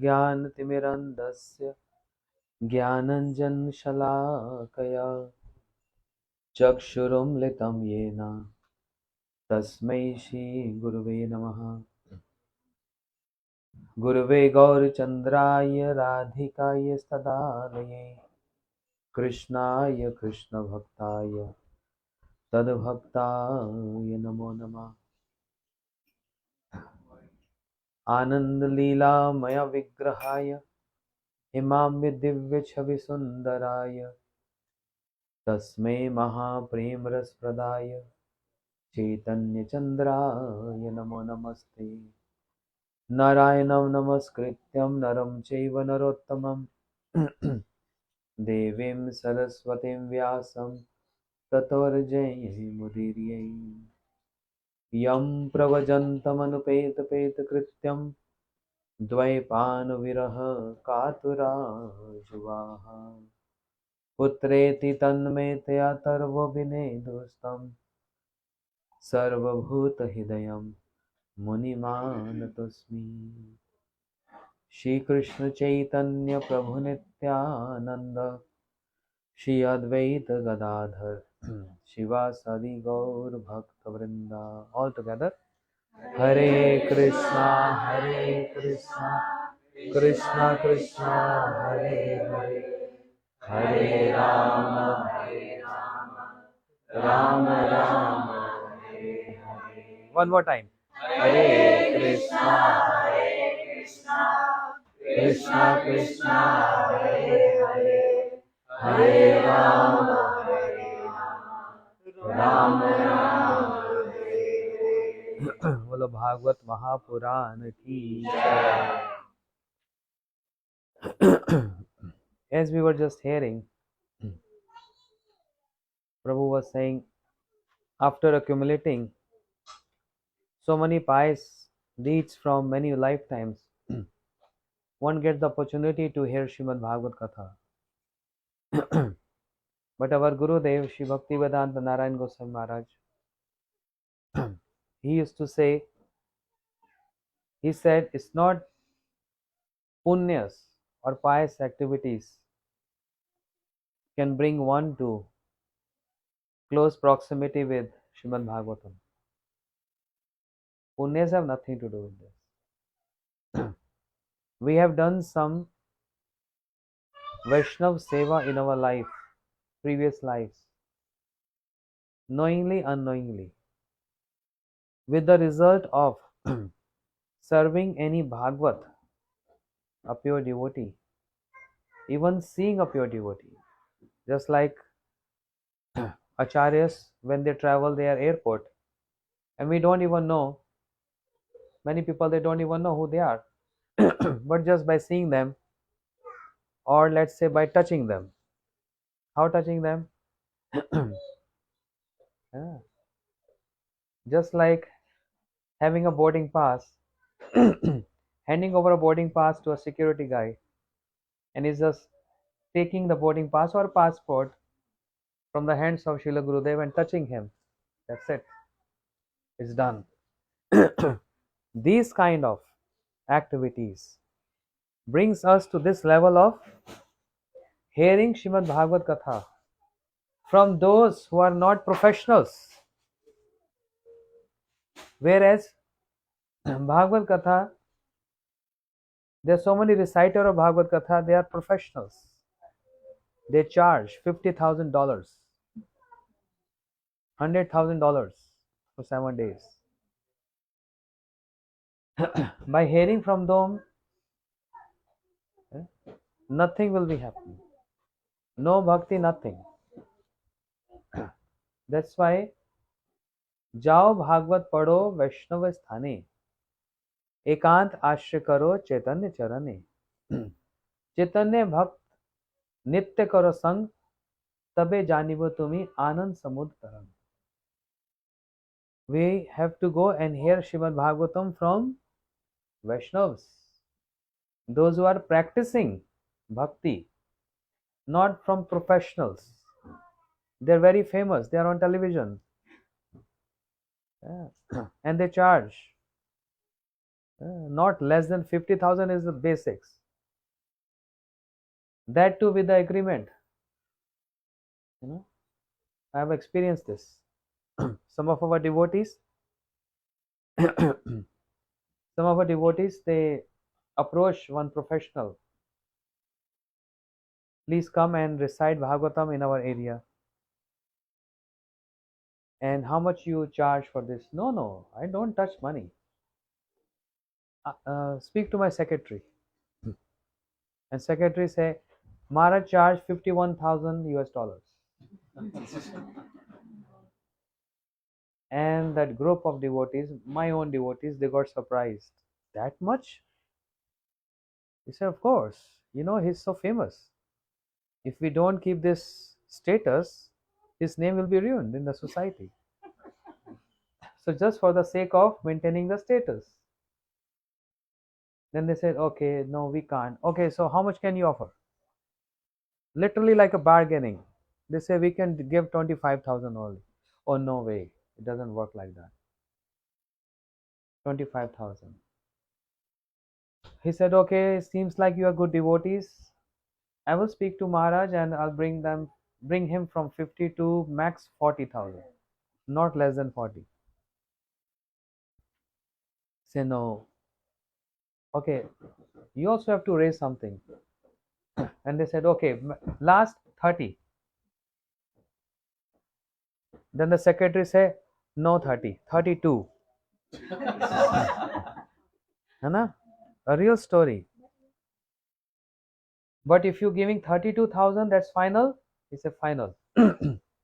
ज्ञानतिमिरन्धस्य ज्ञानञ्जनशलाकया चक्षुरुन्मिलितं येन तस्मै श्रीगुरुवे नमः। गुरुवे गौरचन्द्राय राधिकाय तदालये कृष्णाय कृष्णभक्ताय तद्भक्ताय नमो नमः। आनन्दलीलामय विग्रहाय इमाम्य दिव्यछविसुन्दराय तस्मै महाप्रेमरसप्रदाय चैतन्यचन्द्राय नमो नमस्ते। नारायणं नमस्कृत्यं नरं चैव नरोत्तमं देवीं सरस्वतीं व्यासं ततो जयमुदीरये। यं प्रव्रजन्तमनुपेतकृत्यं द्वैपायनविरह कातराजुवाः पुत्रेति तन्मयतया तर्वभिनेदुस्तं सर्वभूतहृदयं मुनिमानतोऽस्मि। श्रीकृष्ण चैतन्य प्रभु नित्यानंद श्री अद्वैत गदाधर शिवासादि गौर भक्त वृंदा। All together Hare Krishna Krishna Krishna Hare Hare Hare Ram Ram Ram Hare Hare. One more time. Hare Krishna Krishna Krishna Hare Hare Hare Ram Ram Ram Hare Hare. बोलो भागवत महापुराण की जय। As we were just hearing, Prabhu was saying, after accumulating so many pious deeds from many lifetimes, one gets the opportunity to hear Srimad Bhagavat Katha. But our Gurudev, Shri Bhaktivedanta Narayan Goswami Maharaj, he used to say, he said, it's not punyas or pious activities can bring one to close proximity with Srimad Bhagavatam. Punyas have nothing to do with this. We have done some Vaishnav Seva in our life, previous lives, knowingly, unknowingly, with the result of serving any Bhagavat, a pure devotee, even seeing a pure devotee, just like acharyas when they travel their airport, and we don't even know, many people they don't even know who they are, but just by seeing them, or let's say by touching them. How touching them? Yeah. Just like having a boarding pass, handing over a boarding pass to a security guy, and he's just taking the boarding pass or passport from the hands of Srila Gurudev and touching him. That's it. It's done. These kind of activities brings us to this level of hearing Srimad Bhagavat Katha from those who are not professionals. Whereas Bhagavad Katha, there are so many reciters of Bhagavad Katha, they are professionals. They charge $50,000, $100,000 for 7 days. By hearing from them, nothing will be happening. No bhakti, nothing. That's why, जाओ भागवत पढ़ो वैष्णव स्थाने, एकांत आश्रय करो चैतन्य चरणे, चैतन्य भक्त नित्य करो संग, तबे जानिबो तुमी आनंद समुद्र तरंग. We have to go and hear Srimad Bhagavatam from Vaishnavas, those who are practicing bhakti, not from professionals. They are very famous, they are on television, yeah. And they charge Not less than 50,000 is the basics. That too with the agreement. You know, I have experienced this. Some of our devotees, some of our devotees, they approach one professional. Please come and recite Bhagavatam in our area. And how much you charge for this? No, no, I don't touch money. Speak to my secretary. And secretary say, Maharaj charge 51,000 US dollars. And that group of devotees, my own devotees, they got surprised. That much? He said, of course. You know, he's so famous. If we don't keep this status, his name will be ruined in the society. So just for the sake of maintaining the status. Then they said, okay, no, we can't. Okay, so how much can you offer? Literally like a bargaining. They say we can give 25,000 only. Oh, no way. It doesn't work like that. 25,000. He said, okay, seems like you are good devotees. I will speak to Maharaj and I'll bring him from 50 to max 40,000. Not less than 40. Say no. Okay, you also have to raise something. And they said, okay, last 30. Then the secretary said, no 30, 32. Hana? A real story. But if you're giving 32,000, that's final? He said, final.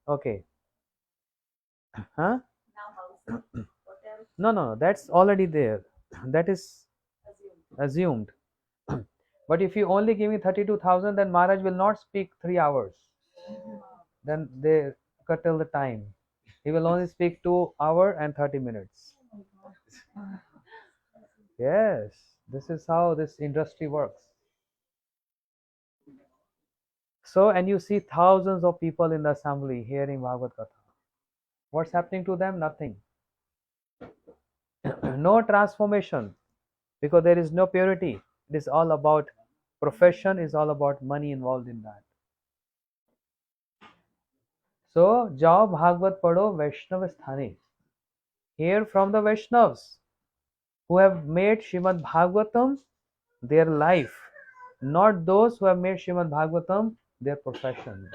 Okay. Huh? No, no, that's already there. That is assumed. But if you only give me 32,000, then Maharaj will not speak 3 hours. Then they curtail the time. He will only speak 2 hours and 30 minutes. Yes, this is how this industry works. So, and you see thousands of people in the assembly hearing Bhagavad Katha. What's happening to them? Nothing. No transformation, because there is no purity. It is all about profession, is all about money involved in that. So, Jao Bhagavad Padho Vaishnav Sthane. Hear from the Vaishnavas who have made Srimad Bhagavatam their life, not those who have made Srimad Bhagavatam their profession.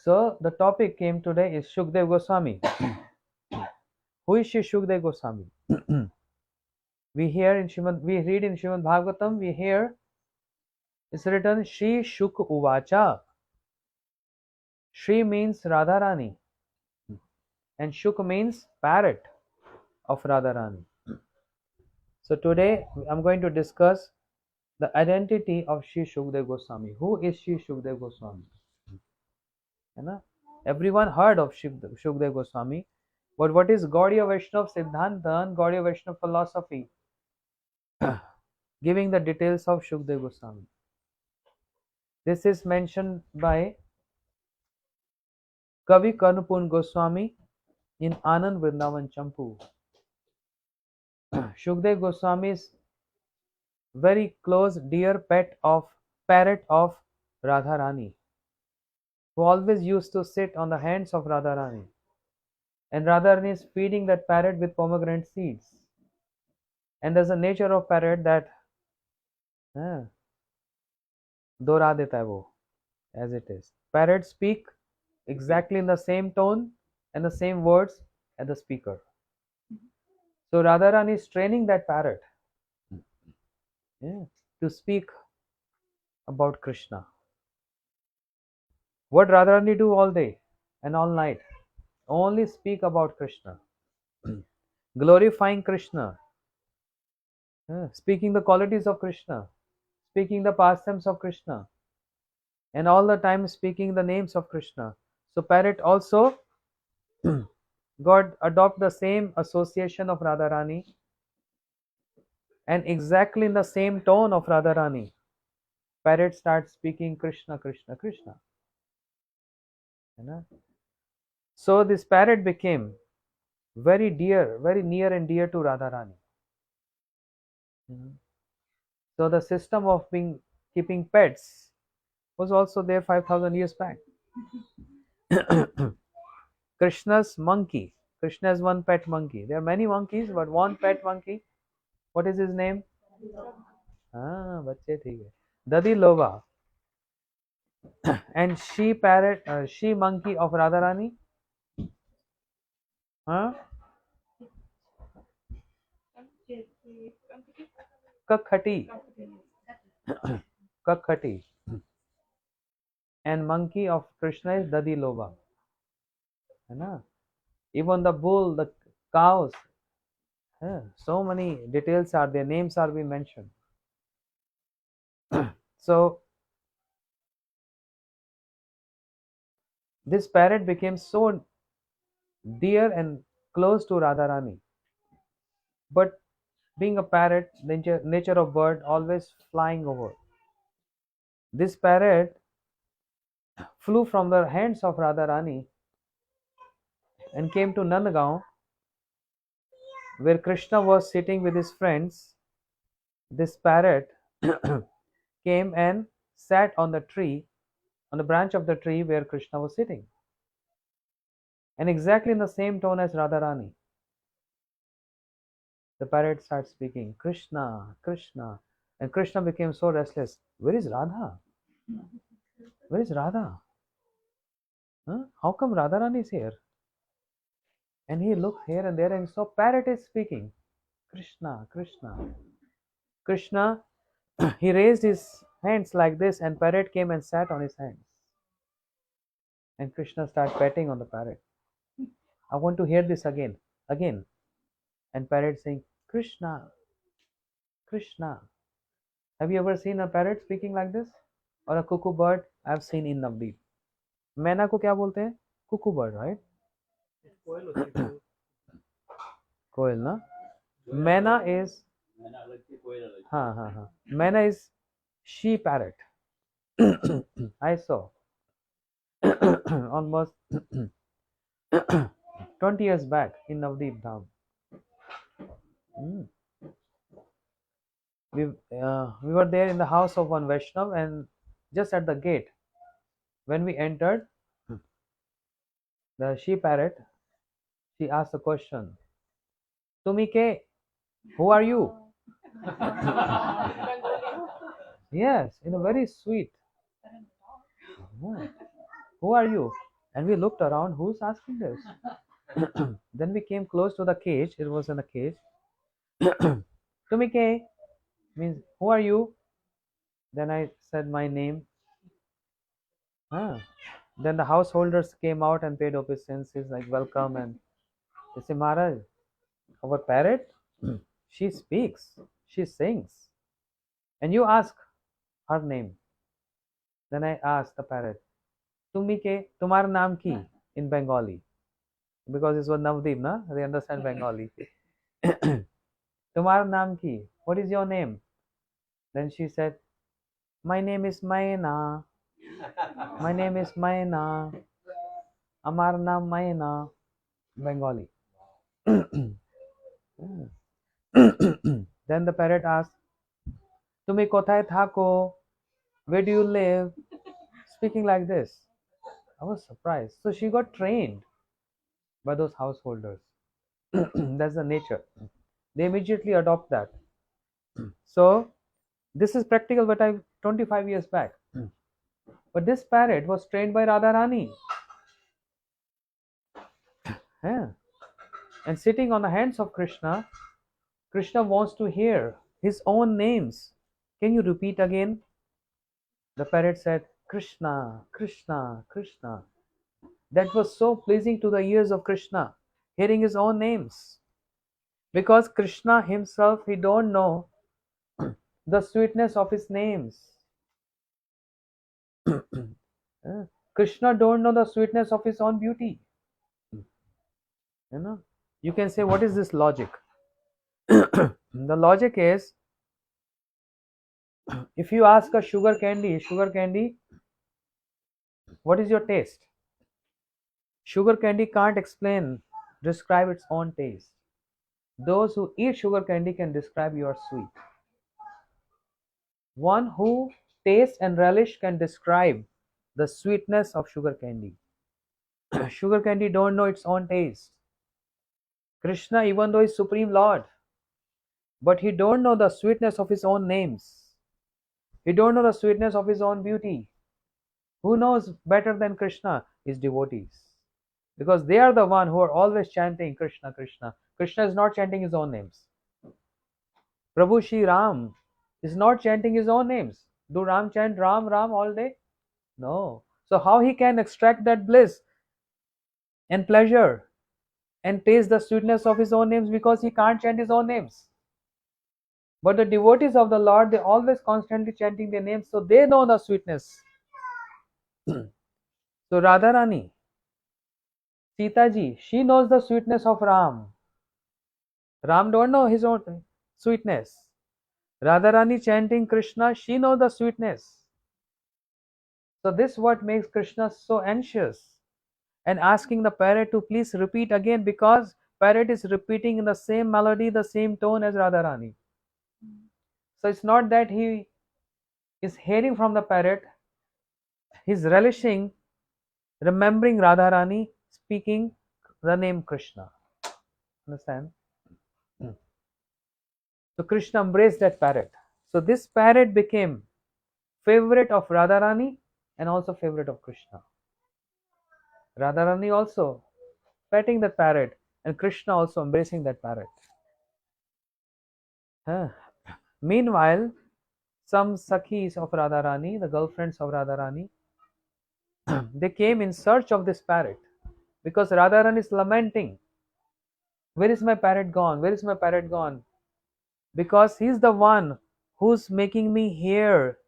So, the topic came today is Shukdev Goswami. Who is Shri Shukdev Goswami? We read in Srimad Bhagavatam, we hear it's written Shri Shuk Uvacha. Shri means Radharani and Shuk means parrot of Radharani. So today I'm going to discuss the identity of Shri Shukdev Goswami. Who is Shri Shukdev Goswami? Everyone heard of Shukdev Goswami, but what is Gaudiya Vaishnava Siddhanta and Gaudiya Vaishnava philosophy? Giving the details of Shukdev Goswami. This is mentioned by Kavi Karnapun Goswami in Anand Vrindavan Champu. Shukdev Goswami is very close dear parrot of Radharani, who always used to sit on the hands of Radharani. And Radharani is feeding that parrot with pomegranate seeds. And there's a nature of parrot that दोहरा देता है वो, as it is. Parrots speak exactly in the same tone and the same words as the speaker. So Radharani is training that parrot to speak about Krishna. What Radharani do all day and all night? Only speak about Krishna. Glorifying Krishna. Speaking the qualities of Krishna. Speaking the pastimes of Krishna. And all the time speaking the names of Krishna. So parrot also adopt the same association of Radharani and exactly in the same tone of Radharani. Parrot starts speaking Krishna, Krishna, Krishna. So this parrot became very dear, very near and dear to Radharani. Mhm. So the system of being keeping pets was also there 5,000 years back. Krishna's monkey. Krishna has one pet monkey. There are many monkeys, but one pet monkey. What is his name? Ah, बच्चे ठीक है. Dadi Loba. And she parrot, she monkey of Radharani. Huh? Kakhati. Kakhati. And monkey of Krishna is Dadi Loba. है ना? Even the bull, the cows. So many details are there. Names are being mentioned. So this parrot became so dear and close to Radharani. But being a parrot, nature of bird, always flying over. This parrot flew from the hands of Radharani and came to Nandgaon, where Krishna was sitting with his friends. This parrot came and sat on the tree, on the branch of the tree where Krishna was sitting, and exactly in the same tone as Radharani. The parrot starts speaking, Krishna, Krishna, and Krishna became so restless. Where is Radha? Where is Radha? Huh? How come Radharani is here? And he looked here and there and saw parrot is speaking. Krishna, Krishna. Krishna, he raised his hands like this and parrot came and sat on his hands. And Krishna started petting on the parrot. I want to hear this again, again. And parrot saying, Krishna, Krishna. Have you ever seen a parrot speaking like this? Or a cuckoo bird? I've seen in Navdeep. मैना को क्या बोलते हैं? Cuckoo bird, right? कोयल ना? मैना is हाँ. मैना is she parrot. I saw almost 20 years back in Navdeep Dham. We were there in the house of one Vaishnav, and just at the gate, when we entered, the she parrot, she asked a question. Tumi ke? Who are you? Yes, in a very sweet. Who are you? And we looked around, who's asking this? Then we came close to the cage. It was in a cage. Tumike means who are you? Then I said my name. Then the householders came out and paid obeisances like welcome, and they say, Maharaj, our parrot, she speaks, she sings. And you ask her name. Then I asked the parrot, Tumike, tumhara naam ki in Bengali. Because this was Navdeep, na? They understand Bengali. Tumhara naam ki. What is your name? Then she said, my name is Maina. My name is Maina. Amar naam Maina. Bengali. Then the parrot asked, Tumi kothay thako? Where do you live? Speaking like this. I was surprised. So she got trained by those householders. That's the nature. They immediately adopt that. So this is practical, but 25 years back. But this parrot was trained by Radharani. Yeah. And sitting on the hands of Krishna, Krishna wants to hear his own names. Can you repeat again? The parrot said, Krishna, Krishna, Krishna. That was so pleasing to the ears of Krishna, hearing his own names. Because Krishna himself, he don't know the sweetness of his names. Krishna don't know the sweetness of his own beauty. You can say, what is this logic? The logic is, if you ask a sugar candy, what is your taste? Sugar candy can't explain describe its own taste. Those who eat sugar candy can describe you are sweet. One who tastes and relish can describe the sweetness of sugar candy. Sugar candy don't know its own taste. Krishna, even though is Supreme Lord, but he don't know the sweetness of his own names. He don't know the sweetness of his own beauty. Who knows better than Krishna? His devotees. Because they are the one who are always chanting Krishna, Krishna. Krishna is not chanting his own names. Prabhu Shri Ram is not chanting his own names. Do Ram chant Ram, Ram all day? No. So how he can extract that bliss and pleasure and taste the sweetness of his own names, because he can't chant his own names. But the devotees of the Lord, they always constantly chanting their names, so they know the sweetness. So Radharani, Sita ji, she knows the sweetness of Ram. Ram don't know his own sweetness. Radharani chanting Krishna, she knows the sweetness. So this what makes Krishna so anxious and asking the parrot to please repeat again, because parrot is repeating in the same melody, the same tone as Radharani. So it's not that he is hearing from the parrot, he's relishing, remembering Radharani speaking the name Krishna. Understand? So Krishna embraced that parrot. So this parrot became favorite of Radharani and also favorite of Krishna. Radharani also petting that parrot and Krishna also embracing that parrot. Huh. Meanwhile, some Sakhis of Radharani, the girlfriends of Radharani, they came in search of this parrot, because Radharani is lamenting, where is my parrot gone? Where is my parrot gone? Because he's the one who's making me hear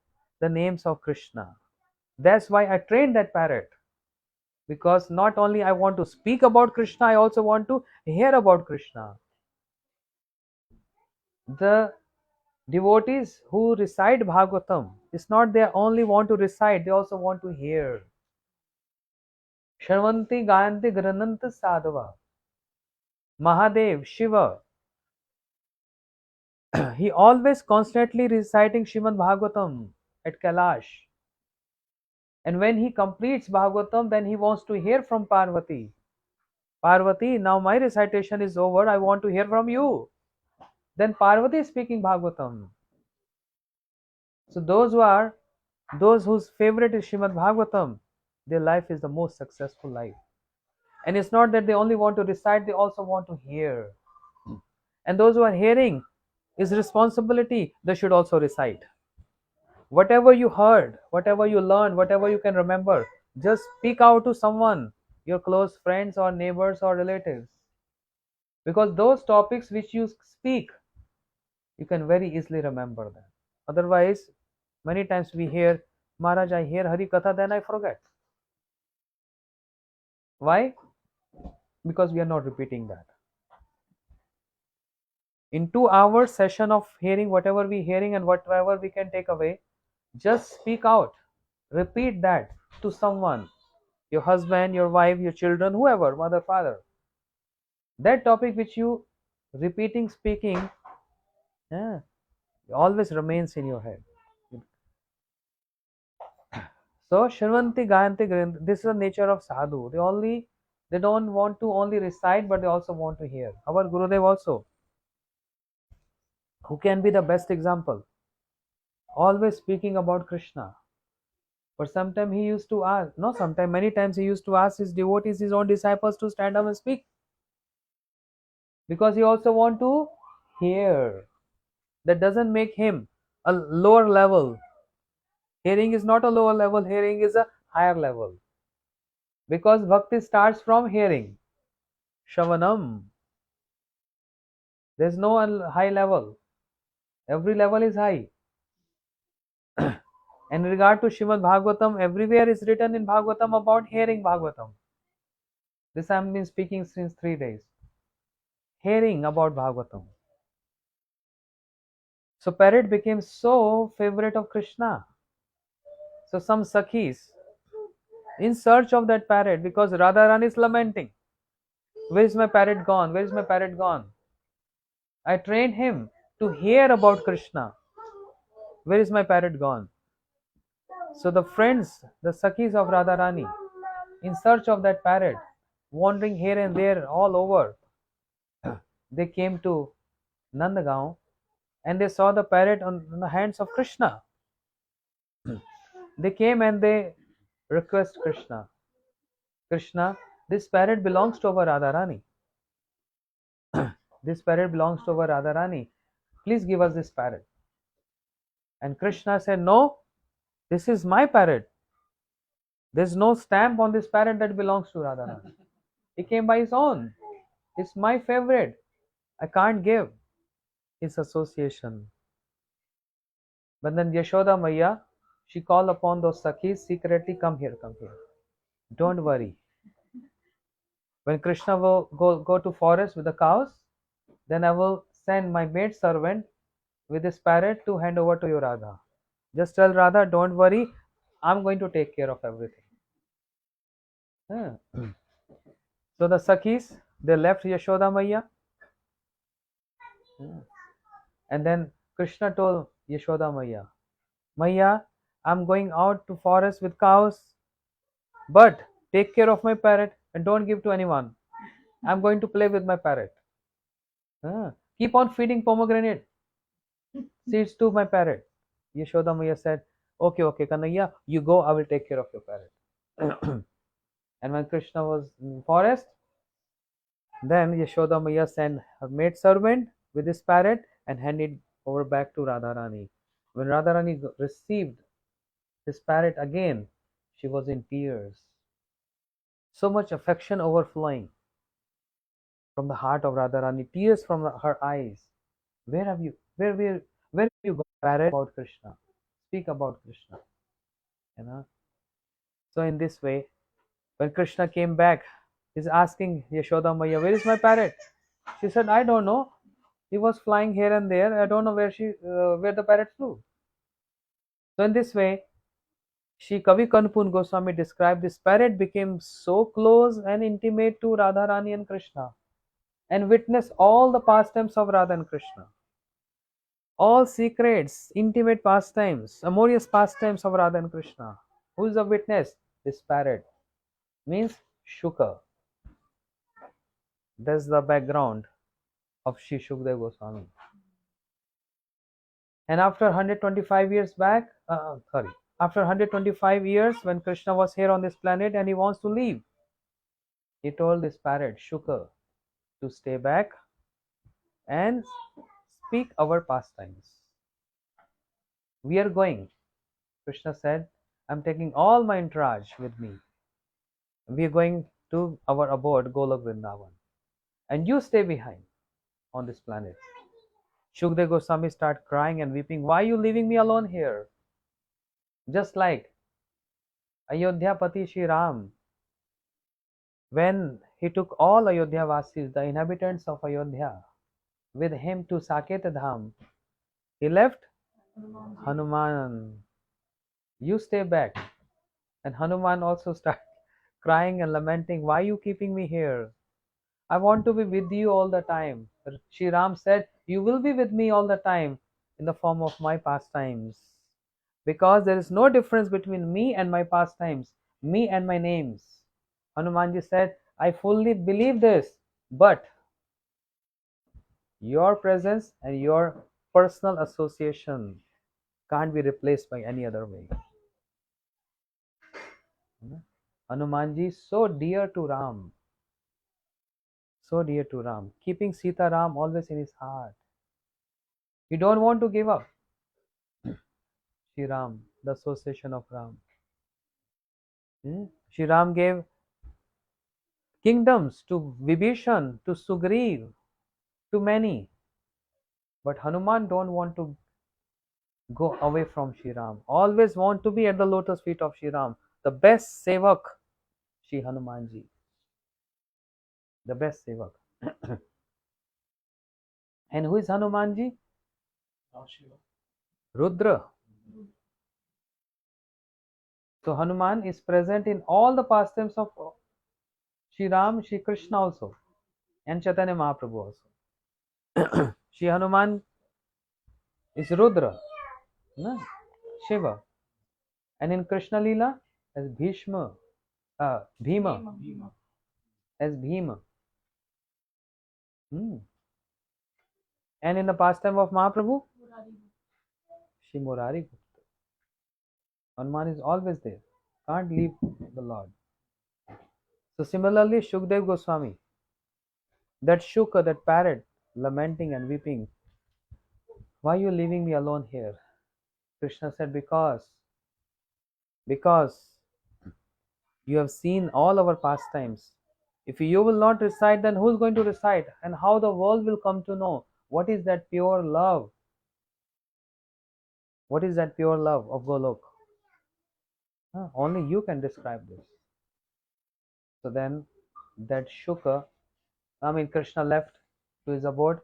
the names of Krishna. That's why I trained that parrot. Because not only I want to speak about Krishna, I also want to hear about Krishna. The devotees who recite Bhagavatam, it's not they only want to recite, they also want to hear. Shravanti Gayanti Grananta Sadhava. Mahadev, Shiva, he always constantly reciting Srimad Bhagavatam at Kailash. And when he completes Bhagavatam, then he wants to hear from Parvati. Parvati, now my recitation is over, I want to hear from you. Then Parvati is speaking Bhagavatam. So those whose favorite is Srimad Bhagavatam, their life is the most successful life. And it's not that they only want to recite, they also want to hear. And those who are hearing is responsibility, they should also recite. Whatever you heard, whatever you learned, whatever you can remember, just speak out to someone, your close friends or neighbors or relatives. Because those topics which you speak, you can very easily remember them. Otherwise, many times we hear, Maharaj, I hear Hari Katha, then I forget. Why? Because we are not repeating that. In 2 hours session of hearing whatever we hearing and whatever we can take away, just speak out. Repeat that to someone. Your husband, your wife, your children, whoever, mother, father. That topic which you repeating, speaking, yeah, always remains in your head. So Shrivanti Gayanti Grinth, this is the nature of sadhu. They don't want to only recite, but they also want to hear. Our Gurudev also, who can be the best example, always speaking about Krishna. But sometimes he used to ask, no, sometimes many times he used to ask his devotees, his own disciples to stand up and speak. Because he also want to hear. That doesn't make him a lower level. Hearing is not a lower level, hearing is a higher level. Because bhakti starts from hearing. Shravanam. There's no high level. Every level is high. In regard to Srimad Bhagavatam, everywhere is written in Bhagavatam about hearing Bhagavatam. This I have been speaking since 3 days. Hearing about Bhagavatam. So parrot became so favorite of Krishna. So some Sakhis, in search of that parrot, because Radharani is lamenting. Where is my parrot gone? Where is my parrot gone? I trained him to hear about Krishna. Where is my parrot gone? So the friends, the Sakhis of Radharani, in search of that parrot, wandering here and there all over, they came to Nandagaon and they saw the parrot on the hands of Krishna. They came and they request Krishna, Krishna, this parrot belongs to our Radharani. This parrot belongs to our Radharani. Please give us this parrot. And Krishna said, no, this is my parrot. There's no stamp on this parrot that belongs to Radharani. He came by his own. It's my favorite. I can't give. It's association. But then Yashoda Maya, she called upon those Sakhis secretly, come here, come here. Don't worry. When Krishna will go to forest with the cows, then I will send my maid servant with this parrot to hand over to you, Radha. Just tell Radha, don't worry, I'm going to take care of everything. Yeah. So the Sakhis, they left Yashoda Maya. Yeah. And then Krishna told Yashoda Maya, Maya, I'm going out to forest with cows, but take care of my parrot and don't give to anyone. I'm going to play with my parrot. Keep on feeding pomegranate seeds to my parrot. Yashoda Maya said, okay, okay, Kanaya, you go, I will take care of your parrot. And when Krishna was in the forest, then Yashoda Maya sent her maid servant with his parrot and handed over back to Radharani. When Radharani received his parrot again, she was in tears. So much affection overflowing from the heart of Radharani, tears from her eyes. Where have you, where have you got parrot about Krishna? Speak about Krishna. You know. So in this way, when Krishna came back, he's asking Yashoda Maya, where is my parrot? She said, I don't know. He was flying here and there. I don't know where the parrot flew. So in this way, Shri Kavi Kanpun Goswami described this parrot became so close and intimate to Radharani and Krishna and witnessed all the pastimes of Radha and Krishna. All secrets, intimate pastimes, amorous pastimes of Radha and Krishna. Who is the witness? This parrot. Means Shuka. That's the background of Shri Shukdev Goswami. And after 125 years back, after 125 years when Krishna was here on this planet and he wants to leave, he told this parrot, Shuka, to stay back and speak our pastimes. We are going. Krishna said, I'm taking all my entourage with me. We are going to our abode, Golok Vrindavan. And you stay behind on this planet. Shukdev Goswami started crying and weeping. Why are you leaving me alone here? Just like Ayodhya Pati Shri Ram, when he took all Ayodhya Vasis, the inhabitants of Ayodhya, with him to Saket Dham, he left Hanuman. You stay back. And Hanuman also started crying and lamenting, why are you keeping me here? I want to be with you all the time. Shri Ram said, you will be with me all the time in the form of my pastimes. Because there is no difference between me and my pastimes, me and my names. Hanumanji said, I fully believe this, but your presence and your personal association can't be replaced by any other way. Hanumanji is so dear to Ram. So dear to Ram, keeping Sita Ram always in his heart. He don't want to give up. Shri Ram, the association of Ram. Shri Ram gave kingdoms to Vibhishan, to Sugriv, to many. But Hanuman don't want to go away from Shri Ram. Always want to be at the lotus feet of Shri Ram. The best sevak, Shri Hanumanji. The best sevak. And who is Hanumanji? Rudra. So Hanuman is present in all the pastimes of Shri Ram, Shri Krishna also. and Chaitanya Mahaprabhu also. Shri Hanuman is Rudra, no? Shiva. And in Krishna Lila, as Bhishma, Bhima, as Bhima. Hmm. And in the pastime of Mahaprabhu, Shri Murari Gupta. Hanuman is always there, can't leave the Lord. So similarly, Shukdev Goswami, that Shuka, that parrot, lamenting and weeping, why are you leaving me alone here? Krishna said, because you have seen all our pastimes. If you will not recite, then who is going to recite? And how the world will come to know what is that pure love? What is that pure love of Golok? Only you can describe this. So then that Krishna left to his abode,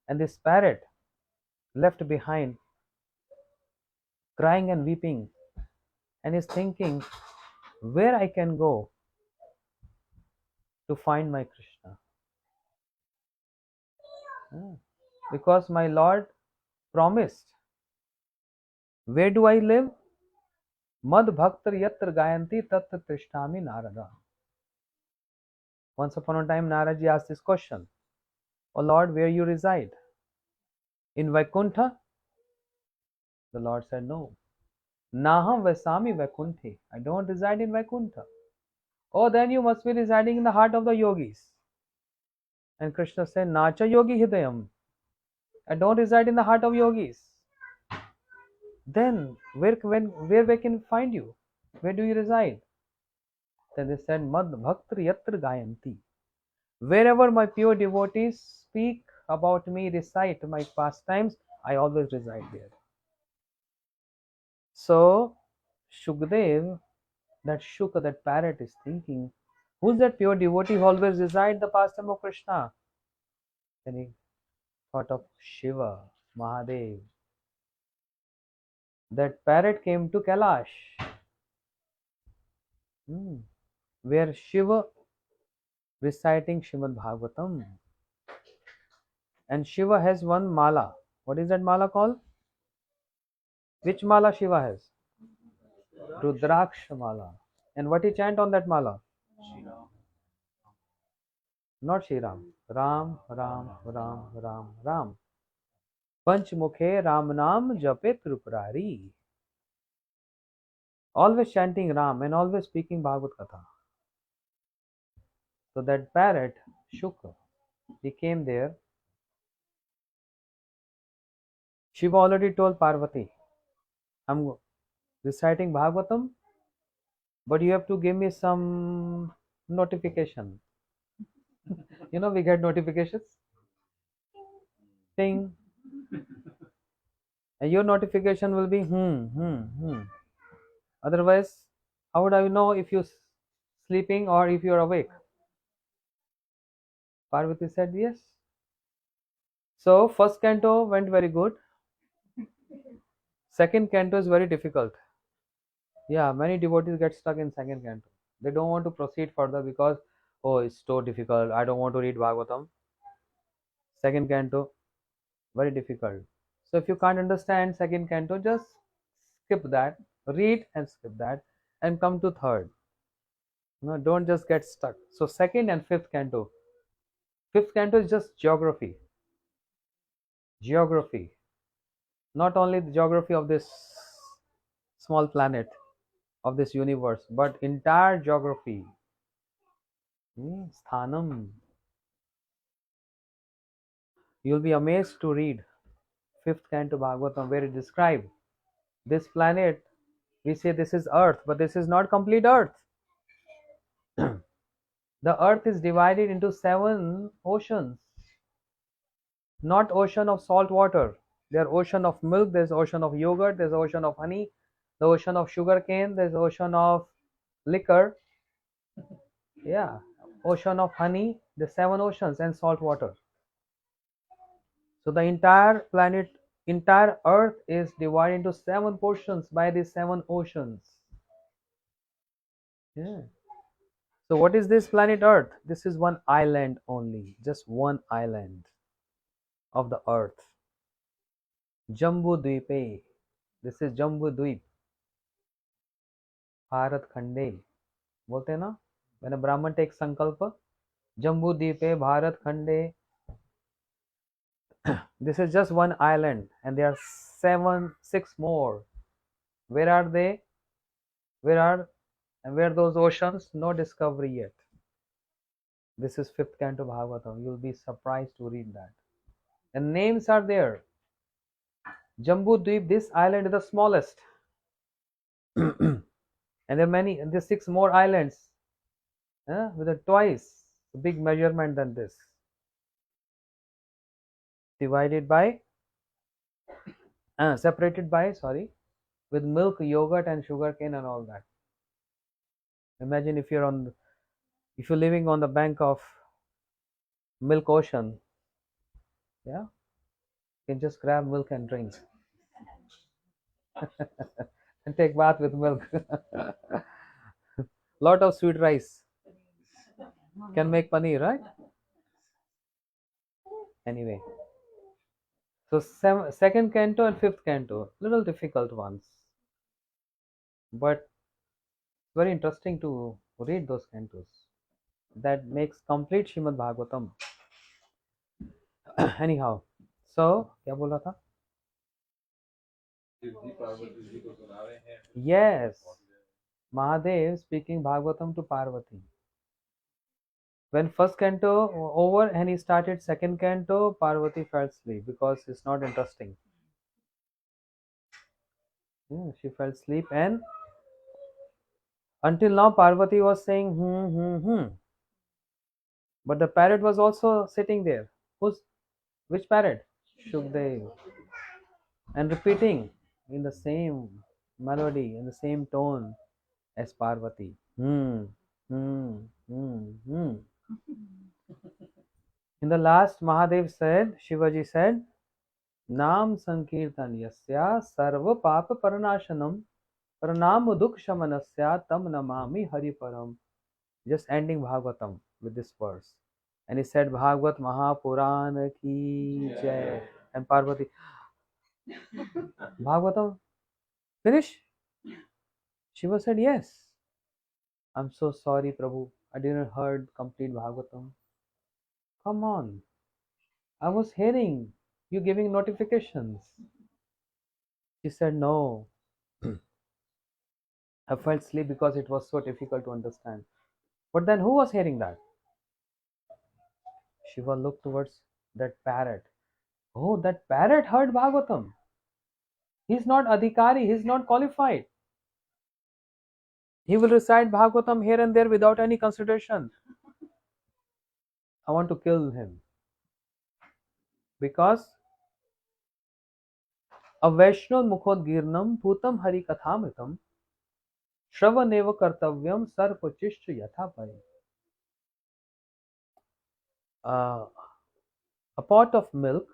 and this parrot left behind, crying and weeping, and is thinking where I can go to find my Krishna. Because my Lord promised. Where do I live? Mad Bhaktar Yatra Gayanti Tatta Tishtami Narada. Once upon a time, Naraji asked this question: O Lord, where you reside? In Vaikuntha? The Lord said, no. Naham Vaisami Vaikunthe. I don't reside in Vaikuntha. Oh, then you must be residing in the heart of the yogis. And Krishna said, Nacha Yogi Hidayam. I don't reside in the heart of yogis. Then where we can find you? Where do you reside? Then they said, Mad Bhaktar Yatra Gayanti. Wherever my pure devotees speak about me, recite my pastimes, I always reside there. So Shukdev, that Shuka, that parrot, is thinking, who's that pure devotee who always resides the pastime of Krishna? Then he thought of Shiva, Mahadev. That parrot came to Kailash, where Shiva reciting Srimad Bhagavatam. And Shiva has one mala. What is that mala called? Which mala Shiva has? Rudraksha mala. And what he chant on that mala? Not Shri Ram. Ram, Ram, Ram, Ram, Ram. Panchmukhe Ram Nam Japet Ruprari. Always chanting Ram and always speaking Bhagavat Katha. So that parrot, Shuka, he came there. Shiva already told Parvati, I'm reciting Bhagavatam, but you have to give me some notification. We get notifications. Ting. And your notification will be Otherwise, how would I know if you're sleeping or if you're awake? Parvati said yes. So first canto went very good. Second canto is very difficult. Yeah, many devotees get stuck in second canto. They don't want to proceed further because, oh, it's so difficult. I don't want to read Bhagavatam. Second canto, very difficult. So if you can't understand second canto, just skip that, read and skip that, and come to third. Don't just get stuck. So second and fifth canto. Fifth canto is just geography. Geography. Not only the geography of this small planet, of this universe, but entire geography. Sthanam. You'll be amazed to read fifth canto Bhagavatam, where it describes this planet. We say this is earth, but this is not complete earth. The earth is divided into 7 oceans. Not ocean of salt water. There are ocean of milk, there's ocean of yogurt, there's ocean of honey, the ocean of sugar cane, there's ocean of liquor. Yeah, ocean of honey, the 7 oceans and salt water. So the entire planet, entire earth is divided into 7 portions by these 7 oceans. Yeah. So what is this planet Earth? This is one island only, just one island of the Earth. Jambu Dvipe. This is Jambu Dweep. Bharat Khande. बोलते हैं ना, when a Brahman takes sankalpa, Jambu Dvipe, Bharat Khande. This is just one island, and there are six more. Where are they? Where those oceans? No discovery yet. This is fifth canto Bhagavatam. You'll be surprised to read that. And names are there. Jambu Dweep, this island is the smallest. And there are many, and there are six more islands with a twice big measurement than this. Divided by, separated by, with milk, yogurt, and sugar cane and all that. Imagine if you're living on the bank of milk ocean, yeah, you can just grab milk and drink and take bath with milk. Lot of sweet rice can make paneer, right? Anyway, so second canto and fifth canto, little difficult ones, but very interesting to read those cantos. That makes complete Shrimad Bhagavatam. Anyhow, so क्या बोल रहा था? Yes, Mahadev speaking Bhagavatam to Parvati. When first canto over and he started second canto, Parvati fell asleep because it's not interesting. She fell asleep, and until now Parvati was saying but the parrot was also sitting there. Which parrot? Shukdev. And repeating in the same melody, in the same tone as Parvati. In the last, Mahadev said, Shivaji said, Nam Sankirtan Yasya Sarva Papa Paranashanam Paranam Dukh Shamanasya Tam Namami Hari Param. Just ending Bhagavatam with this verse. And he said, Bhagavat Mahapurana ki jai. And Parvati, Bhagavatam, finish? Shiva said, yes. I'm so sorry, Prabhu. I didn't heard complete Bhagavatam. Come on. I was hearing you giving notifications. She said, no. I felt sleep because it was so difficult to understand. But then who was hearing that? Shiva looked towards that parrot. Oh, that parrot heard Bhagavatam. He's not Adhikari, he's not qualified. He will recite Bhagavatam here and there without any consideration. I want to kill him. Because Avaishno Mukhodgirnam Putam Hari Kathamritam Shravaneva Kartavyam Sarpachishcha Yathapai. A pot of milk,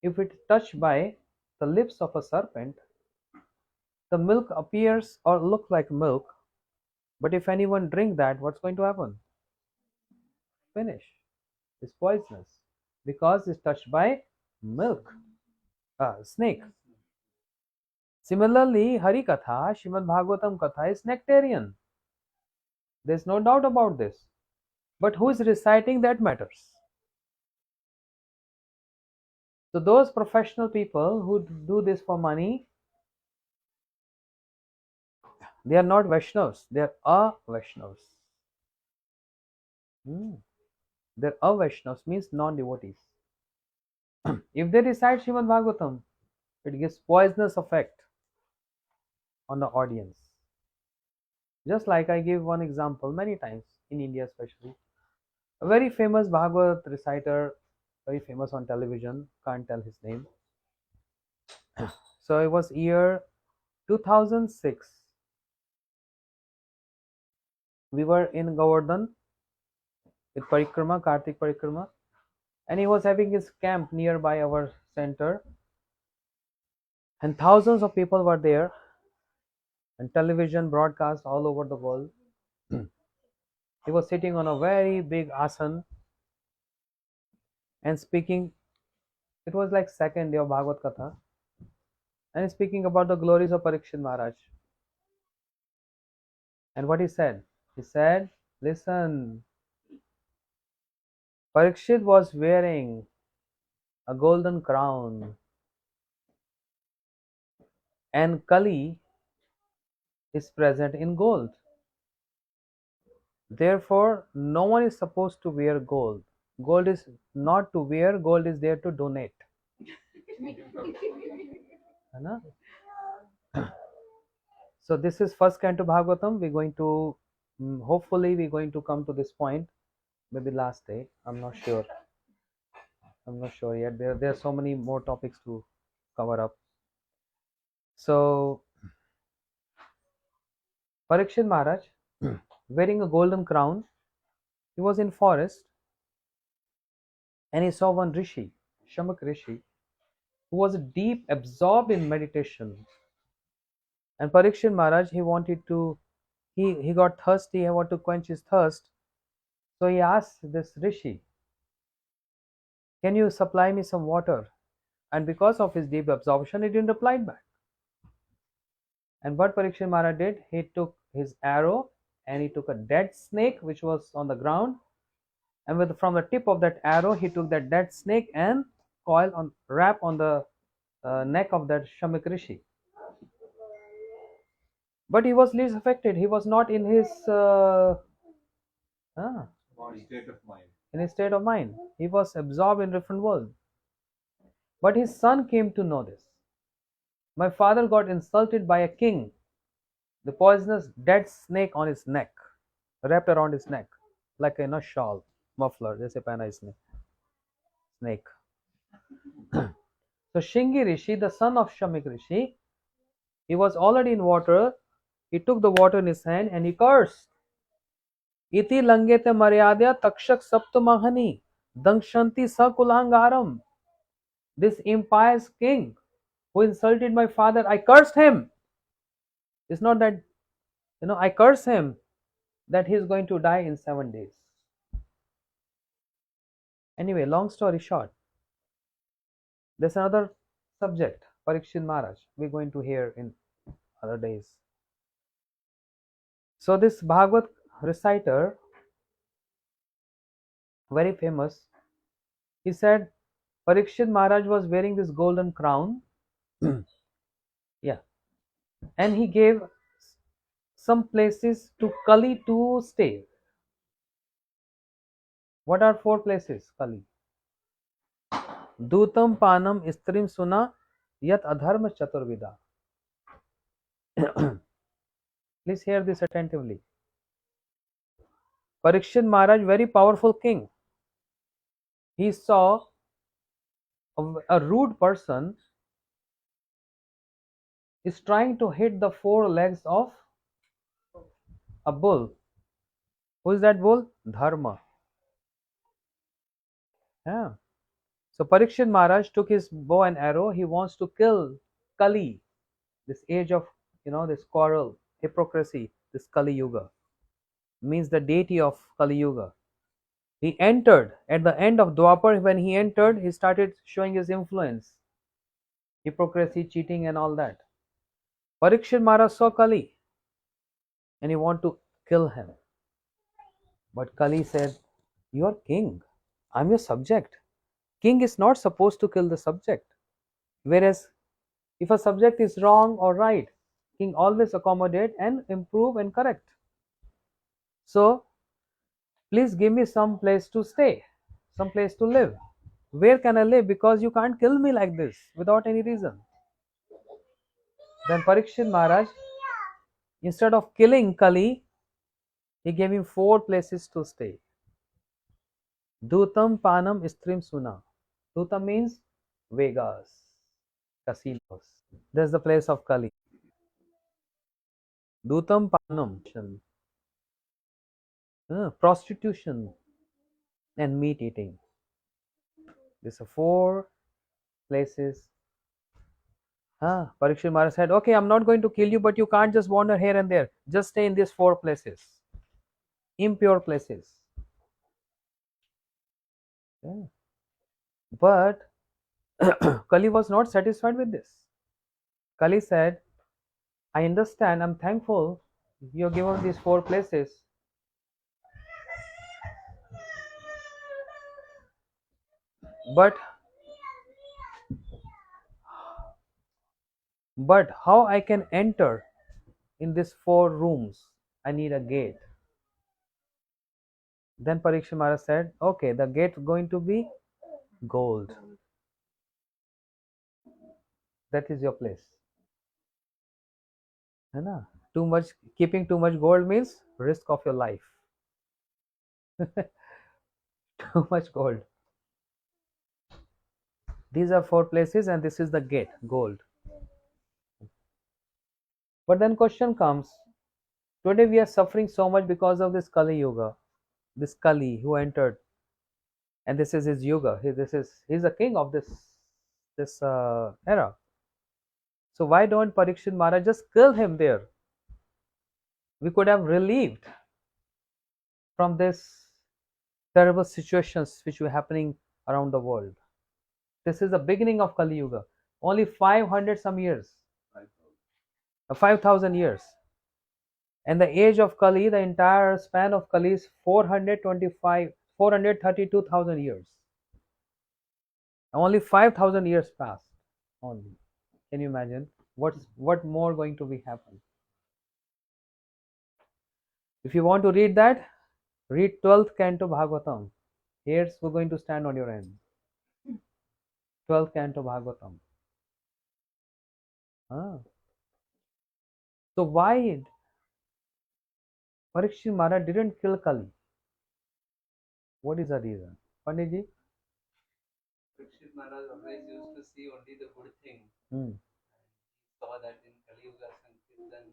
if it is touched by the lips of a serpent, the milk appears or looks like milk, but if anyone drink that, what's going to happen? Finish. It's poisonous because it's touched by milk, snake. Similarly, Hari Katha, Shrimad Bhagavatam Katha is nectarian. There's no doubt about this. But who is reciting, that matters. So those professional people who do this for money, they are not Vaishnavas, they are a-Vaishnavas. They're a-Vaishnavas means non-devotees. If they recite Shrimad Bhagavatam, it gives poisonous effect on the audience. Just like I give one example many times in India especially. A very famous Bhagavad reciter, very famous on television, can't tell his name. So it was year 2006. We were in Govardhan with Parikrama, Kartik Parikrama, and he was having his camp nearby our center, and thousands of people were there, and television broadcast all over the world. He was sitting on a very big asan and speaking. It was like second day of Bhagavat Katha, and speaking about the glories of Parikshit Maharaj. And what he said? He said, listen, Parikshit was wearing a golden crown, and Kali is present in gold. Therefore, no one is supposed to wear gold. Gold is not to wear, gold is there to donate. है ना? So this is first canto Bhagavatam. We're going to, hopefully we're going to come to this point, maybe last day. I'm not sure. I'm not sure yet. There are so many more topics to cover up. So Parikshit Maharaj, wearing a golden crown, he was in forest and he saw one rishi, Shamak Rishi, who was deep absorbed in meditation. And Parikshit Maharaj, he got thirsty, he wanted to quench his thirst. So he asked this rishi, can you supply me some water? And because of his deep absorption, he didn't reply back. And what Parikshit Maharaj did, he took his arrow and he took a dead snake which was on the ground, and from the tip of that arrow, he took that dead snake and wrap on the neck of that Shamik Rishi. But he was least affected. He was not in his state of mind. In his state of mind. He was absorbed in different world. But his son came to know this. My father got insulted by a king. The poisonous dead snake on his neck, wrapped around his neck, like a shawl, muffler, जैसे पहना इसने snake. So Shingi Rishi, the son of Shamik Rishi, he was already in water. He took the water in his hand and he cursed. Iti langete maryadya takshak saptamahani dangshanti sakulangaram. This impious king who insulted my father, I cursed him. It's not that, I curse him that he is going to die in 7 days. Anyway, long story short, there's another subject, Parikshit Maharaj, we're going to hear in other days. So this Bhagavat reciter, very famous, he said Parikshit Maharaj was wearing this golden crown. Yeah. And he gave some places to Kali to stay. What are 4 places, Kali? Dutam panam istrim suna yat adharma chaturvida. Please hear this attentively. Parikshit Maharaj, very powerful king. He saw a rude person is trying to hit the 4 legs of a bull. Who is that bull? Dharma. Yeah. So Parikshit Maharaj took his bow and arrow. He wants to kill Kali, this age of, this quarrel, hypocrisy, this Kali Yuga. Means the deity of Kali Yuga. He entered at the end of Dwapar. When he entered, he started showing his influence, hypocrisy, cheating, and all that. Parikshit Maharaj saw Kali and he wanted to kill him. But Kali said, you are king, I'm your subject. King is not supposed to kill the subject. Whereas if a subject is wrong or right, king always accommodate and improve and correct. So please give me some place to stay, some place to live. Where can I live? Because you can't kill me like this without any reason. Then Parikshit Maharaj, instead of killing Kali, he gave him 4 places to stay. Dutam Panam Istrim Suna. Dutam means Vegas, casinos. That's the place of Kali. Dutam Panam, prostitution and meat eating. These are 4 places. Parikshit Maharaj said, okay, I'm not going to kill you, but you can't just wander here and there. Just stay in these 4 places. impure places. Yeah. But Kali was not satisfied with this. Kali said, I understand, I'm thankful you're given these 4 places. But how I can enter in these 4 rooms? I need a gate. Then Parikshit Maharaj said, okay, the gate is going to be gold. That is your place. है ना? Keeping too much gold means risk of your life. Too much gold. These are 4 places and this is the gate, gold. But then question comes, today we are suffering so much because of this Kali Yuga, this Kali who entered, and this is his Yuga. He's the king of this era. So why don't Parikshit Maharaj just kill him there? We could have relieved from this terrible situations which were happening around the world. This is the beginning of Kali Yuga. Only 500 some years, 5,000 years. And the age of Kali, the entire span of Kali is 432,000 years. Only 5,000 years passed. Only. Can you imagine? What more going to be happen? If you want to read that, read 12th canto Bhagavatam. Here's we're going to stand on your end. 12th canto Bhagavatam. So why Parikshit Maharaj didn't kill Kali? What is the reason? Panditji? Parikshit Maharaj always used to see only the good thing. Saw that in Kali Yuga Sankirtan.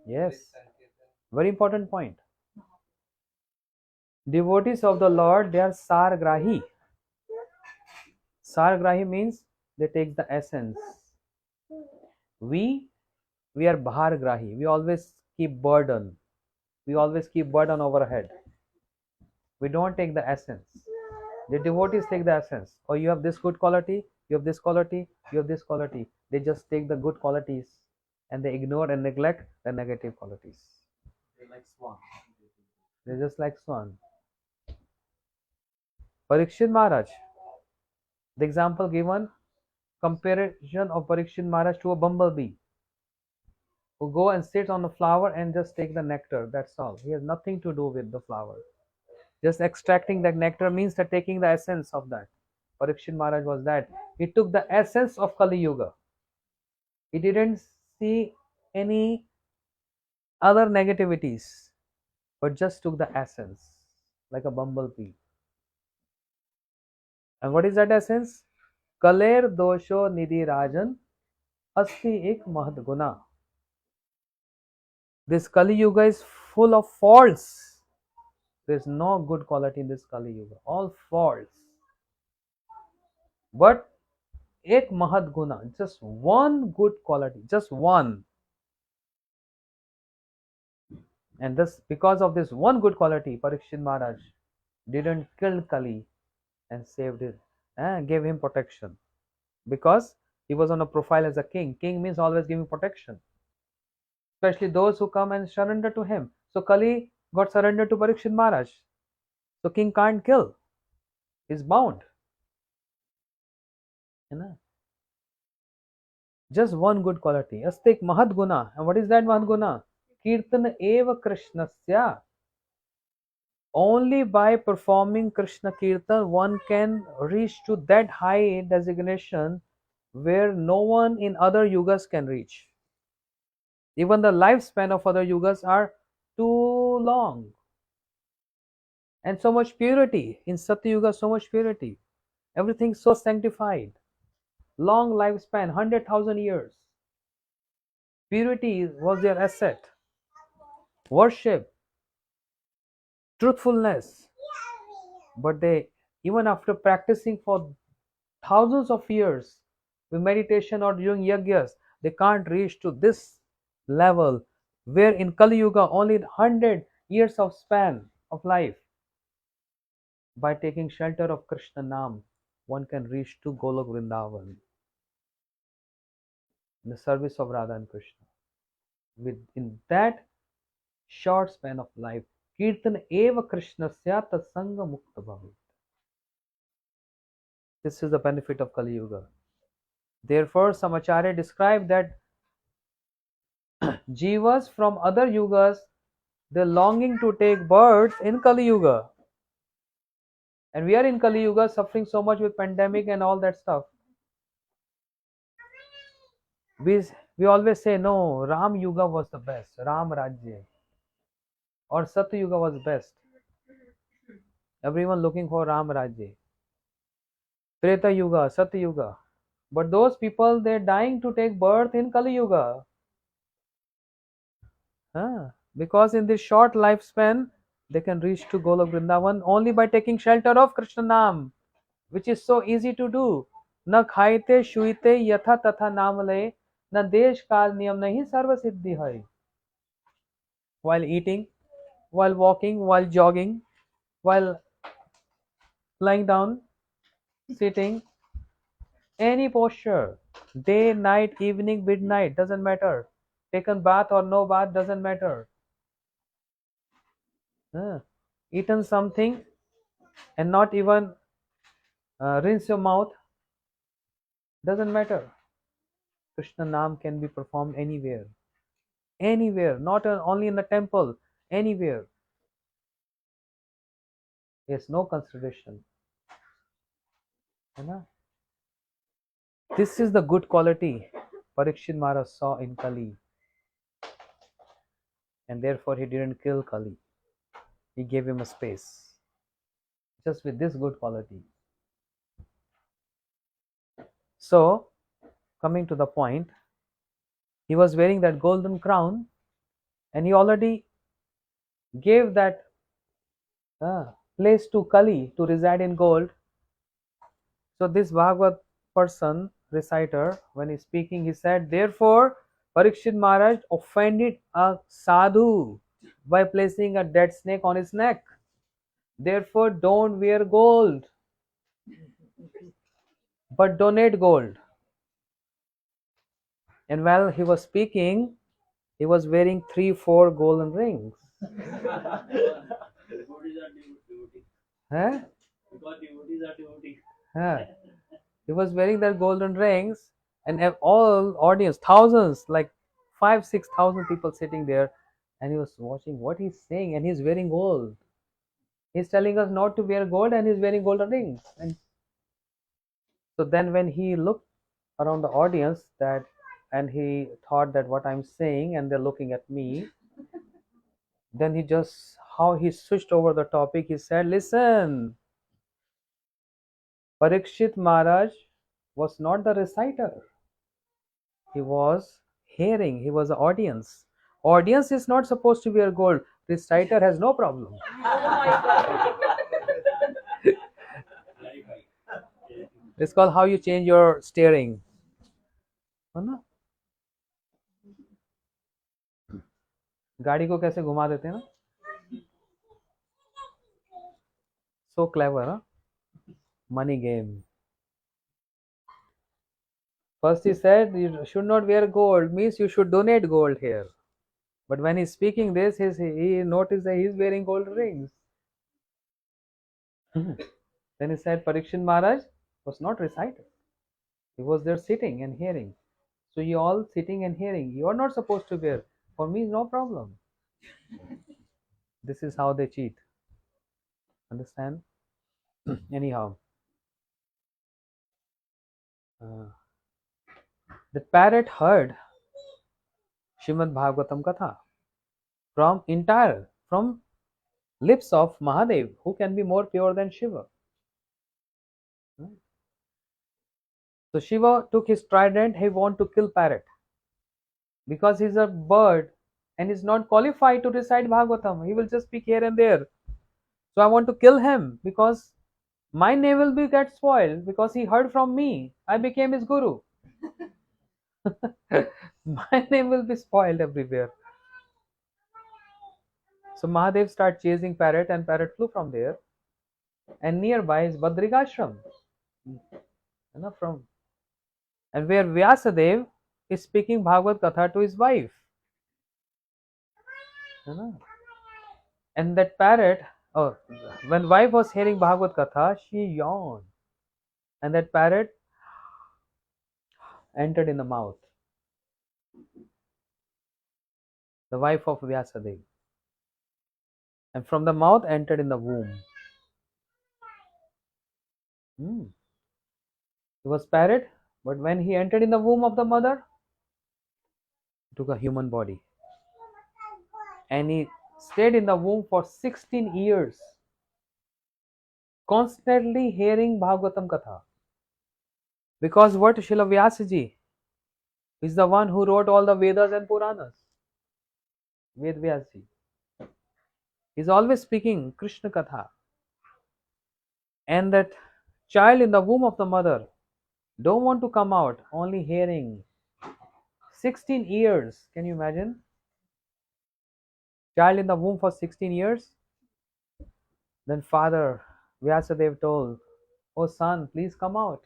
Yes. Very important point. Devotees of the Lord, they are Sargrahi. Sargrahi means they take the essence. We are Bhargrahi. We always keep burden. We always keep burden over our head. We don't take the essence. The devotees take the essence. Oh, you have this good quality, you have this quality, you have this quality. They just take the good qualities and they ignore and neglect the negative qualities. They're like swan. They're just like swan. Parikshit Maharaj, the example given, comparison of Parikshit Maharaj to a bumblebee who go and sit on a flower and just take the nectar. That's all. He has nothing to do with the flower. Just extracting that nectar means that taking the essence of that. Parikshit Maharaj was that. He took the essence of Kali Yuga. He didn't see any other negativities, but just took the essence, like a bumblebee. And what is that essence? Kaler dosho nidhi rajan asti ek mahad guna. This Kali Yuga is full of faults. There is no good quality in this Kali Yuga. All faults. But ek mahad guna, just one good quality, just one. And this, because of this one good quality, Parikshit Maharaj didn't kill Kali and saved it, gave him protection. Because he was on a profile as a king. King means always giving protection. Especially those who come and surrender to him. So Kali got surrendered to Parikshit Maharaj. So king can't kill. He's bound. You know? Just one good quality. Astik mahad guna. And what is that mahad guna? Kirtan eva krishnasya. Only by performing Krishna Kirtan one can reach to that high designation where no one in other yugas can reach. Even the lifespan of other yugas are too long. And so much purity. In Satya Yuga, so much purity. Everything so sanctified. Long lifespan, 100,000 years. Purity was their asset. Worship, truthfulness. But they, even after practicing for thousands of years with meditation or during yagyas, they can't reach to this level where in Kali Yuga only 100 years of span of life. By taking shelter of Krishna Nam, one can reach to Golok Vrindavan in the service of Radha and Krishna. Within that short span of life, Kirtan eva Krishnasya tatsanga mukta bhavit. This is the benefit of Kali Yuga. Therefore, some Acharya describe that jivas from other yugas, they're longing to take birth in Kali Yuga. And we are in Kali Yuga suffering so much with pandemic and all that stuff. We always say, no, Ram Yuga was the best, Ram Rajya. Or Satya Yuga was best. Everyone looking for Ram Rajya. Treta Yuga, Satya Yuga. But those people, they're dying to take birth in Kali Yuga. Because in this short lifespan, they can reach to Golok Vrindavan only by taking shelter of Krishna Nam, which is so easy to do. Na khaite shuite yatha tatha namale, na desh kal niyam nahi sarva siddhi hai. While eating, while walking, while jogging, while lying down, sitting, any posture, day, night, evening, midnight, doesn't matter. Taken bath or no bath, doesn't matter. Eaten something and not even rinse your mouth, doesn't matter. Krishna Nam can be performed anywhere. Anywhere, not only in the temple, anywhere. There's no consideration. This is the good quality Parikshit Maharaj saw in Kali. And therefore he didn't kill Kali. He gave him a space. Just with this good quality. So, coming to the point, he was wearing that golden crown and he already gave that place to Kali to reside in gold. So this Bhagavat person, reciter, when he's speaking, he said, therefore, Parikshit Maharaj offended a sadhu by placing a dead snake on his neck. Therefore, don't wear gold, but donate gold. And while he was speaking, he was wearing 3-4 golden rings. Huh? He was wearing their golden rings, and all audience, thousands, like 5,000-6,000 people sitting there, and he was watching what he's saying, and he's wearing gold. He's telling us not to wear gold, and he's wearing golden rings. And so then, when he looked around the audience, and he thought that what I'm saying, and they're looking at me, then how he switched over the topic. He said, "Listen, Parikshit Maharaj was not the reciter. He was hearing. He was the audience. Audience is not supposed to wear gold. Reciter has no problem." It's called how you change your steering. गाड़ी को कैसे घुमा देते हैं ना. So clever, huh? Money game. First he said you should not wear gold, means you should donate gold here. But when he's speaking this, he noticed that he's wearing gold rings. Then he said Parikshit Maharaj was not reciter. He was there sitting and hearing. So you all sitting and hearing. You are not supposed to wear. For me, no problem. This is how they cheat. Understand? Anyhow. The parrot heard Shrimad Bhagavatam Katha from lips of Mahadev, who can be more pure than Shiva. So Shiva took his trident, he wanted to kill parrot because he's a bird and is not qualified to recite Bhagavatam. He will just speak here and there. So I want to kill him because my name will be get spoiled because he heard from me. I became his guru. My name will be spoiled everywhere. So Mahadev started chasing parrot, and parrot flew from there. And nearby is Badrigashram, from and where Vyasadev is speaking Bhagavad Katha to his wife. And that parrot, oh, when wife was hearing Bhagavad Katha, she yawned, and that parrot entered in the mouth, the wife of Vyasadev, and from the mouth entered in the womb. Hmm. He was parrot, but when he entered in the womb of the mother, he took a human body, and he stayed in the womb for 16 years, constantly hearing Bhagavatam Katha. Because what Srila Vyasaji is the one who wrote all the Vedas and Puranas. Ved Vyasji. He's always speaking Krishna Katha. And that child in the womb of the mother don't want to come out, only hearing. 16 years, can you imagine? Child in the womb for 16 years. Then father Vyasadev told, "Oh son, please come out.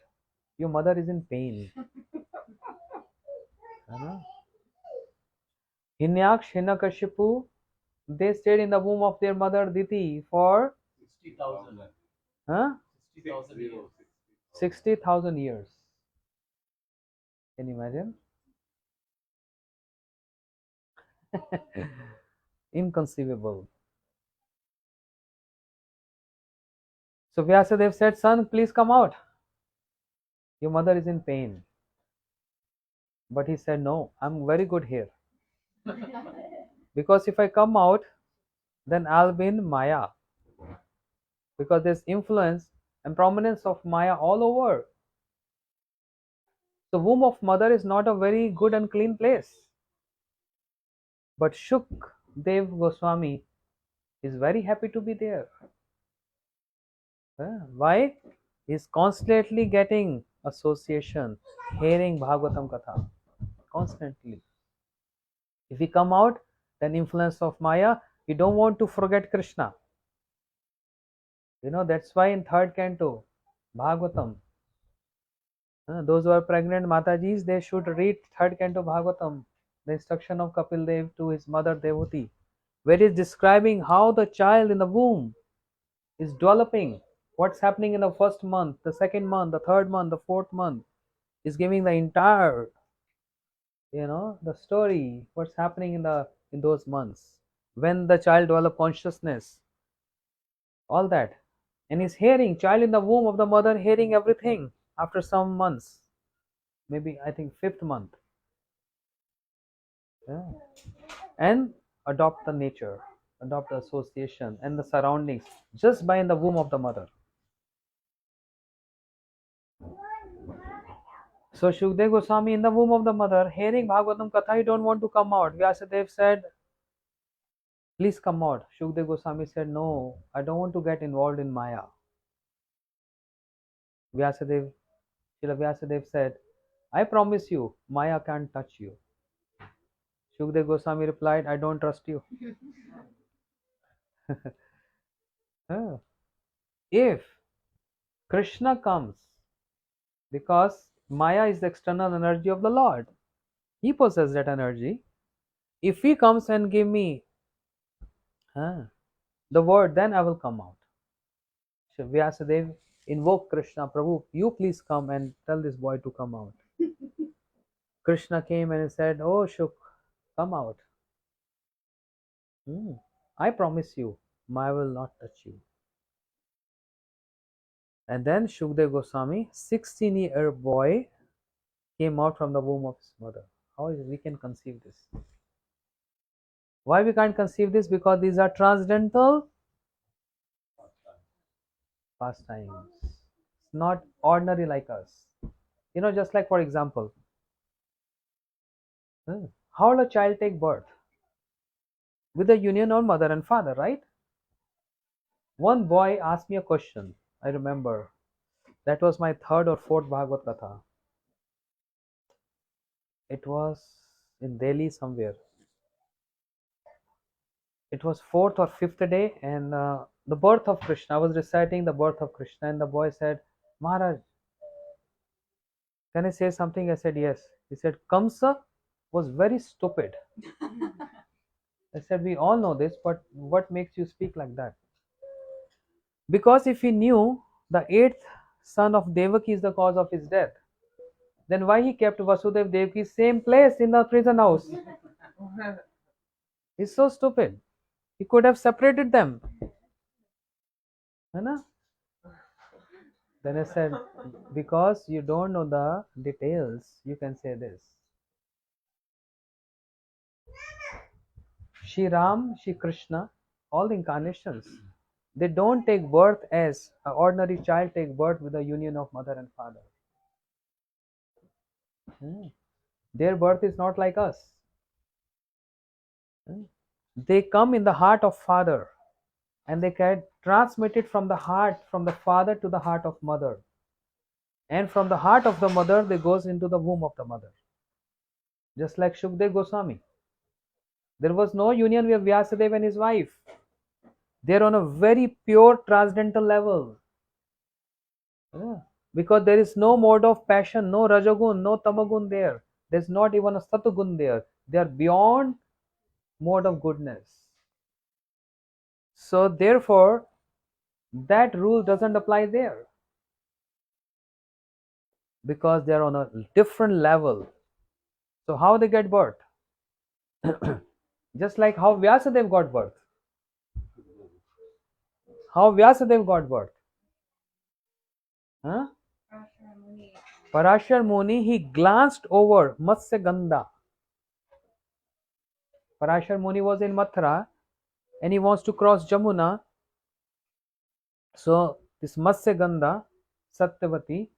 Your mother is in pain." Hinyaksh, Hinyakashipu, they stayed in the womb of their mother Diti for 60,000. huh? 60,000 years. 60,000 years. Can you imagine? Inconceivable. So Vyasadev said, "Son, please come out. Your mother is in pain." But he said, "No, I'm very good here. Because if I come out, then I'll be in Maya. Because there's influence and prominence of Maya all over. The womb of mother is not a very good and clean place." But Shukdev Goswami is very happy to be there. Why? He's constantly getting association, hearing Bhagavatam Katha. Constantly. If we come out, then influence of Maya, we don't want to forget Krishna. That's why in third canto, Bhagavatam, those who are pregnant Matajis, they should read third canto Bhagavatam, the instruction of Kapil Dev to his mother Devhuti, where he is describing how the child in the womb is developing, what's happening in the first month, the second month, the third month, the fourth month, is giving the entire, the story, what's happening in those months, when the child develop consciousness, all that. And he's hearing, child in the womb of the mother hearing everything after some months, maybe I think fifth month. Yeah. And adopt the nature, adopt the association and the surroundings just by in the womb of the mother. So Shukdev Goswami in the womb of the mother, hearing Bhagavatam Katha, he don't want to come out. Vyasadev said, "Please come out." Shukdev Goswami said, "No, I don't want to get involved in Maya." Vyasadev, Srila Vyasadev said, "I promise you, Maya can't touch you." Shukdev Goswami replied, "I don't trust you." If Krishna comes, because Maya is the external energy of the Lord, he possesses that energy. If he comes and give me the word, then I will come out. So Vyasadev invoked Krishna, "Prabhu, you please come and tell this boy to come out." Krishna came and said, "Oh Shuk, come out. I promise you, Maya will not touch you." And then Shukdev Goswami, 16-year boy, came out from the womb of his mother. How is we can conceive this? Why we can't conceive this? Because these are transcendental pastimes. It's not ordinary like us. Just like for example, how will a child take birth? With the union of mother and father, right? One boy asked me a question. I remember. That was my third or fourth Bhagavad Katha. It was in Delhi somewhere. It was fourth or fifth day, and the birth of Krishna. I was reciting the birth of Krishna, and the boy said, Maharaj, can I say something? I said, yes. He said, Kamsa was very stupid. I said, we all know this, but what makes you speak like that? Because if he knew the eighth son of Devaki is the cause of his death, then why he kept Vasudev Devaki same place in the prison house? He's so stupid. He could have separated them. Then I said, because you don't know the details, you can say this. Shri Ram, Shri Krishna, all the incarnations, they don't take birth as an ordinary child take birth with the union of mother and father. Their birth is not like us. They come in the heart of father, and they get transmitted from the heart, from the father to the heart of mother, and from the heart of the mother they goes into the womb of the mother. Just like Shukdev Goswami, there was no union with Vyasadeva and his wife. They're on a very pure transcendental level. Yeah. Because there is no mode of passion, no rajagun, no tamagun there. There's not even a satagun there. They are beyond mode of goodness. So therefore, that rule doesn't apply there, because they are on a different level. So how they get birth? Just like how Vyasadeva got birth. How Vyasadeva got birth? Huh? Parashar Muni, he glanced over Matsya Gandha. Parashar Muni was in Mathura and he wants to cross Jamuna. So this Matsya Gandha, Satyavati,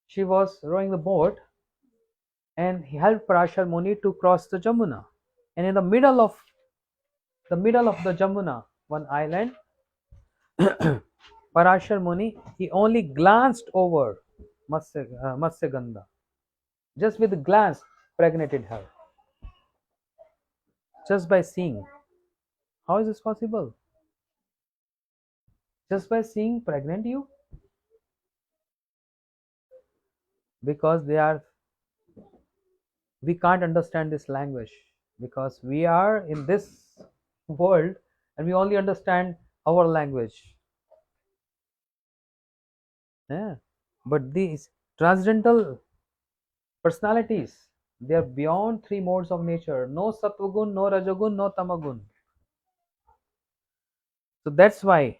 she was rowing the boat and he helped Parashar Muni to cross the Jamuna. And in the middle of the Jamuna, one island, Parashar Muni, he only glanced over Matsya Gandha. Just with a glance, pregnated her. Just by seeing. How is this possible? Just by seeing pregnant you? Because we can't understand this language, because we are in this world and we only understand our language. Yeah. But these transcendental personalities, they are beyond three modes of nature. No sattvagun, no rajagun, no tamagun. So that's why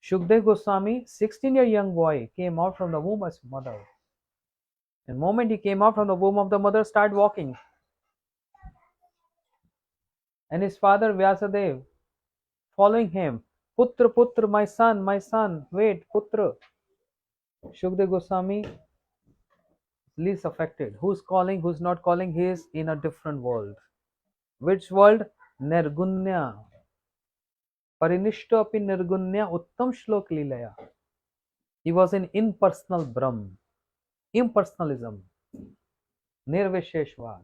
Shukdev Goswami, 16-year young boy, came out from the womb of his mother. And the moment he came out from the womb of the mother, started walking. And his father Vyasadeva following him. Putra, Putra, my son, wait, Putra. Shukdev Goswami least affected. Who's calling, who's not calling, he is in a different world. Which world? Nirgunya. Parinishto api nirgunya uttam shlok lilaya. He was in impersonal Brahm. Impersonalism. Nirvisheshvad.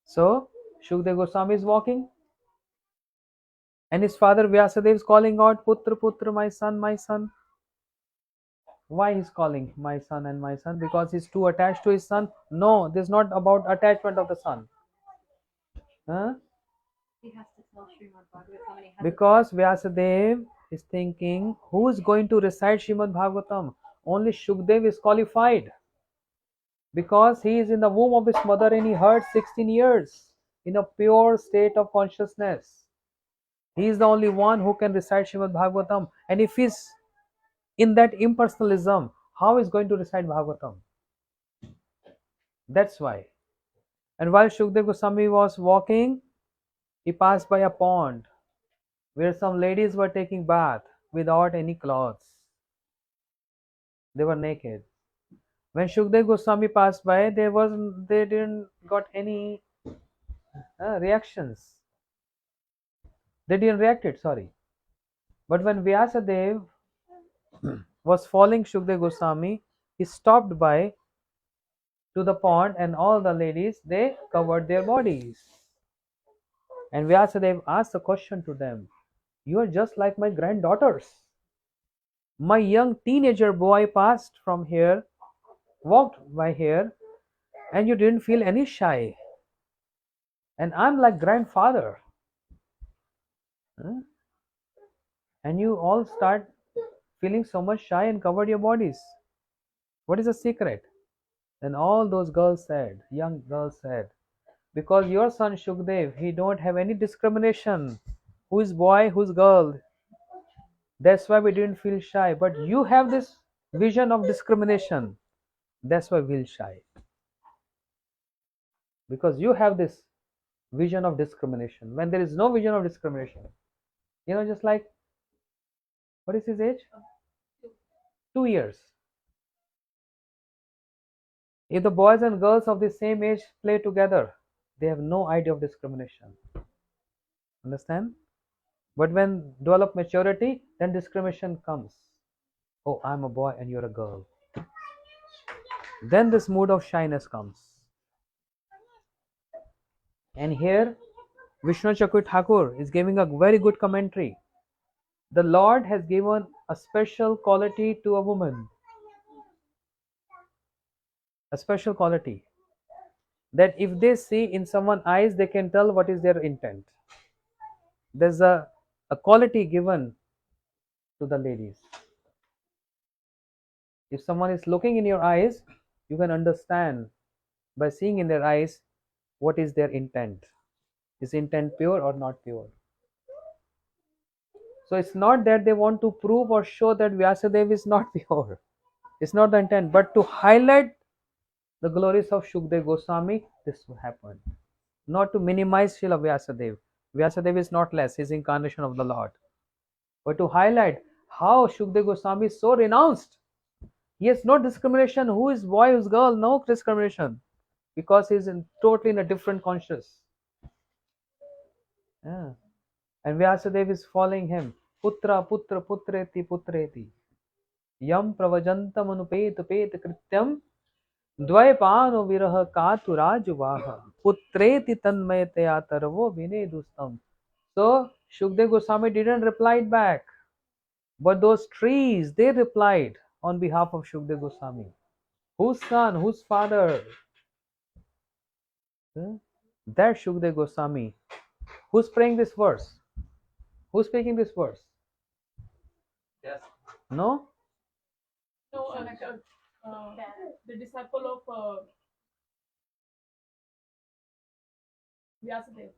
So, Shukdev Goswami is walking, and his father Vyasadeva is calling out, Putra, Putra, my son, my son. Why he's calling my son and my son? Because he's too attached to his son? No, this is not about attachment of the son. Huh? He has to tell Srimad Bhagavatam and he has Because Vyasadeva is thinking, who is going to recite Srimad Bhagavatam? Only Shukdev is qualified. Because he is in the womb of his mother and he heard 16 years in a pure state of consciousness. He is the only one who can recite Srimad Bhagavatam. And if he's in that impersonalism, how is going to recite Bhagavatam? That's why. And while Shukdev Goswami was walking, he passed by a pond where some ladies were taking bath without any clothes. They were naked. When Shukdev Goswami passed by, they didn't got any reactions. They didn't react it, sorry. But when Vyasadeva was following Shukdev Goswami, he stopped by to the pond, and all the ladies, they covered their bodies. And Vyasadeva asked a question to them. You are just like my granddaughters. My young teenager boy passed from here, walked by here, and you didn't feel any shy. And I'm like grandfather. Huh? And you all start feeling so much shy and covered your bodies. What is the secret? Then all those girls said, young girls said, because your son Shukdev, he don't have any discrimination. Who is boy, who's girl? That's why we didn't feel shy. But you have this vision of discrimination. That's why we'll shy. Because you have this vision of discrimination. When there is no vision of discrimination, just like, what is his age? 2 years. If the boys and girls of the same age play together, they have no idea of discrimination. Understand? But when develop maturity, then discrimination comes. Oh, I'm a boy and you're a girl. Then this mood of shyness comes. And here, Vishnu Chakra Thakur is giving a very good commentary. The Lord has given a special quality to a woman. A special quality. That if they see in someone's eyes, they can tell what is their intent. There's a quality given to the ladies. If someone is looking in your eyes, you can understand by seeing in their eyes what is their intent. Is intent pure or not pure? So it's not that they want to prove or show that Vyasadeva is not pure. It's not the intent, but to highlight the glories of Shukdev Goswami, this happened. Not to minimize Srila Vyasadeva. Vyasadeva is not less, he is incarnation of the Lord. But to highlight how Shukdev Goswami is so renounced. He has no discrimination, who is boy, who is girl, no discrimination. Because he is totally in a different conscious. Yeah. And Vyasadeva is following him. Putra, putra, putreti, putreti. Yam pravajantam anupet pet krityam dvaipano viraha katu rajuvaha. Putreti tanmayataya tarvo vinedustam. So, Shukdev Goswami didn't reply back. But those trees, they replied on behalf of Shukdev Goswami. Whose son, whose father? That Shukdev Goswami. Who's praying this verse? Who's speaking this verse? Yes. No? No, the disciple of Vyasadeva.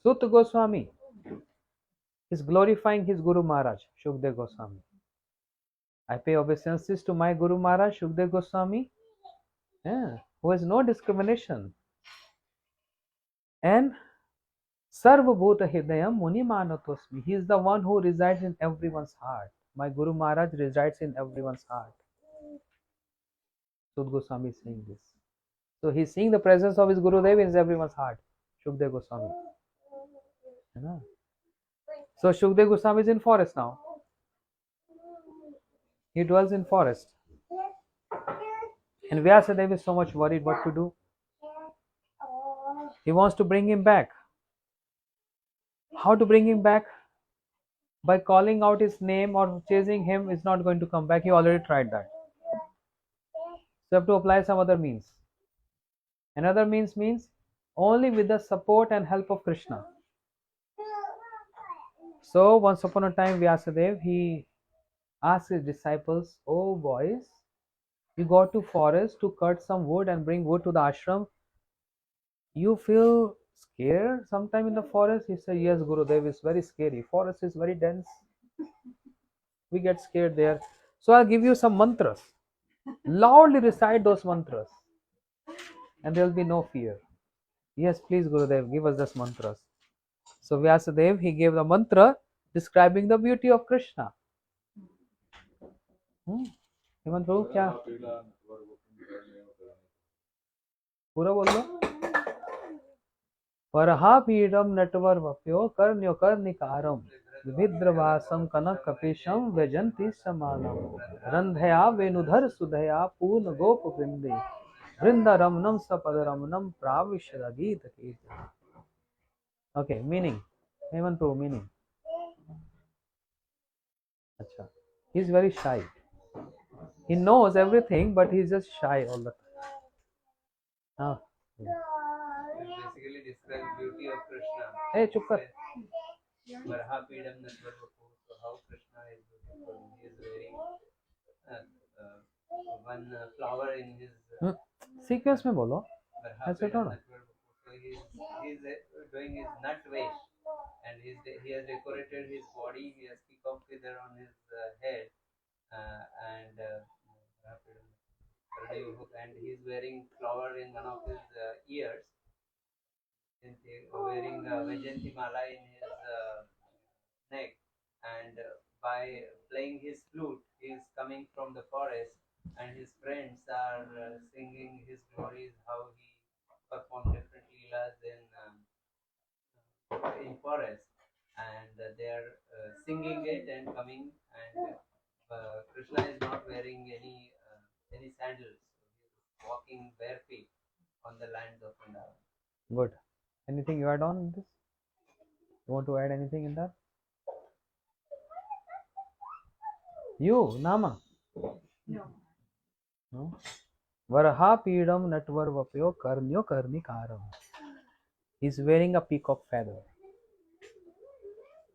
Sutta Goswami is glorifying his Guru Maharaj, Shukdev Goswami. I pay obeisances to my Guru Maharaj, Shukdev Goswami, who has no discrimination. And Sarva Bhuta Hridayam Muni Manatosmi. He is the one who resides in everyone's heart. My Guru Maharaj resides in everyone's heart. Sutta Goswami is saying this. So he is seeing the presence of his Gurudev in everyone's heart. Shukdev Goswami. So Shukdev Goswami is in forest now. He dwells in forest. And Vyasadeva is so much worried what to do. He wants to bring him back. How to bring him back? By calling out his name or chasing him is not going to come back. He already tried that. So you have to apply some other means. Another means only with the support and help of Krishna. So once upon a time Vyasadeva, he asked his disciples, oh boys, you go to forest to cut some wood and bring wood to the ashram. You feel scared sometime in the forest? He said, yes, Gurudev, is very scary. Forest is very dense. We get scared there. So I'll give you some mantras. Loudly recite those mantras. And there will be no fear. Yes, please, Gurudev, give us those mantras. So Vyasadeva, he gave the mantra describing the beauty of Krishna. Hemant प्रभु क्या पूरा बोल लो परहा पीडम नटवर वप्यो कर्ण्यो कर्णिकारम विभिद्रवासं कनककपिशं व्यजन्ति समानम् रन्धया वेणुधर सुधया पूर्ण गोप वृंदे वृंदारमणं सपदरमणं प्राविश्य गीत कीर्तन. Okay, meaning. Heman Prabhu, meaning. Acha. He's very shy. He knows everything, but he's just shy all the time. Ah. It basically describes beauty of Krishna. Hey, chup kar. Varahapidam Natvarvapu. So how Krishna is beautiful. He is wearing one flower in his Sequence में बोलो. ऐसे Varahapidam थोड़ा. Natvarvapu. So he is doing his nut wash, and he has decorated his body. He has peacock feather on his head, and and he is wearing flower in one of his ears. And wearing Vajanti Mala in his neck, and by playing his flute, he is coming from the forest, and his friends are singing his glories, how he performed different leelas in forest, and they are singing it and coming, and Krishna is not wearing any sandals, so he is walking bare feet on the lands of Vrindavan. Good. Anything you add on this? You want to add anything in that? You, Nama. No. No. Varahapidam Natvarvapyo Karnyo Karnikaram. He's wearing a peacock feather.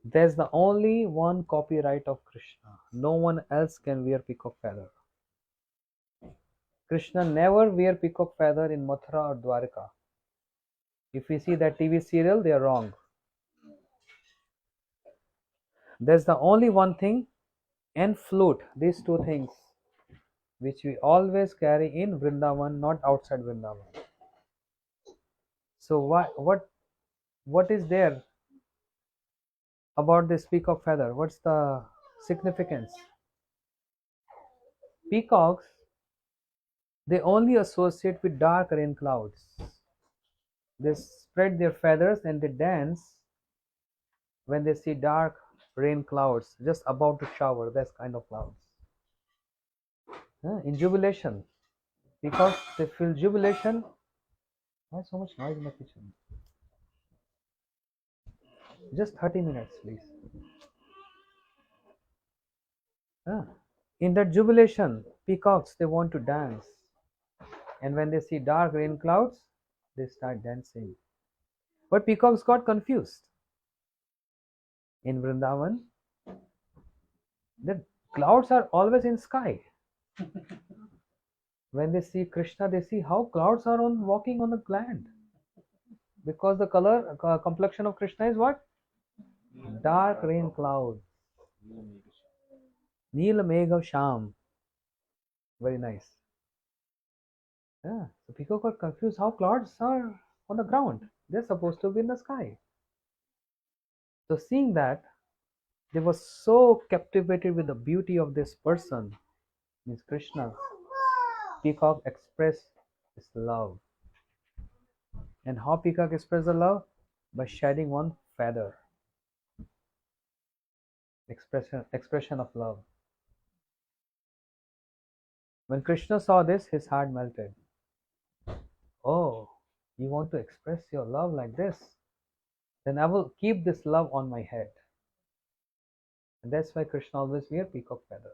There's the only one copyright of Krishna. No one else can wear peacock feather. Krishna never wear peacock feather in Mathura or Dwarka. If we see that TV serial, they are wrong. There's the only one thing, and flute, these two things, which we always carry in Vrindavan, not outside Vrindavan. So what is there about this peacock feather? What's the significance? Peacocks, they only associate with dark rain clouds. They spread their feathers and they dance when they see dark rain clouds just about to shower, that kind of clouds. In jubilation, because they feel jubilation. Why so much noise in the kitchen? Just 30 minutes, please. In that jubilation, peacocks, they want to dance. And when they see dark rain clouds, they start dancing. But peacocks got confused. In Vrindavan, the clouds are always in sky. When they see Krishna, they see how clouds are walking on the land. Because the color, complexion of Krishna is what? Dark rain clouds. Neel Megha Sham. Very nice. Yeah. So people got confused how clouds are on the ground. They're supposed to be in the sky. So seeing that, they were so captivated with the beauty of this person, means Krishna. Peacock expressed his love. And how peacock expressed the love? By shedding one feather. Expression of love. When Krishna saw this, his heart melted. Oh, you want to express your love like this? Then I will keep this love on my head. And that's why Krishna always wear peacock feather.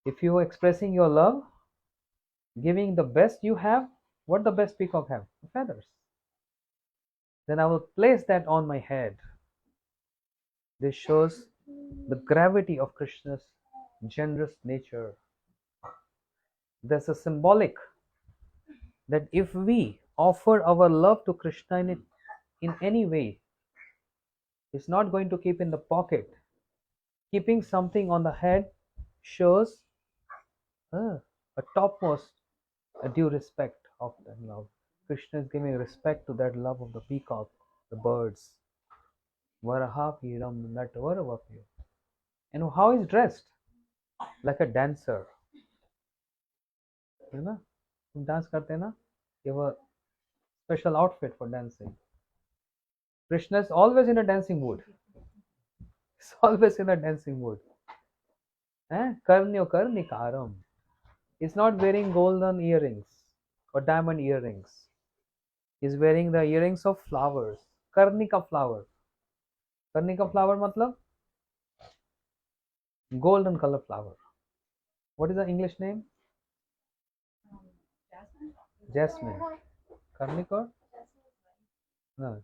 If you are expressing your love, giving the best you have, what the best peacock have? The feathers. Then I will place that on my head. This shows the gravity of Krishna's generous nature. There's a symbolic that if we offer our love to Krishna in any way, it's not going to keep in the pocket. Keeping something on the head shows a topmost due respect of that love. Krishna is giving respect to that love of the peacock, the birds. Varahapiram Natvarvapyo. And how he's dressed? Like a dancer. You know? तुम dance करते ना? You have a special outfit for dancing. Krishna is always in a dancing mood. He's always in a dancing mood. Karnyo karnikaram. He's not wearing golden earrings or diamond earrings. He's wearing the earrings of flowers. Karnika flower. Karnika flower matlab? Golden color flower. What is the English name? Jasmine? Jasmine. Karnika? No.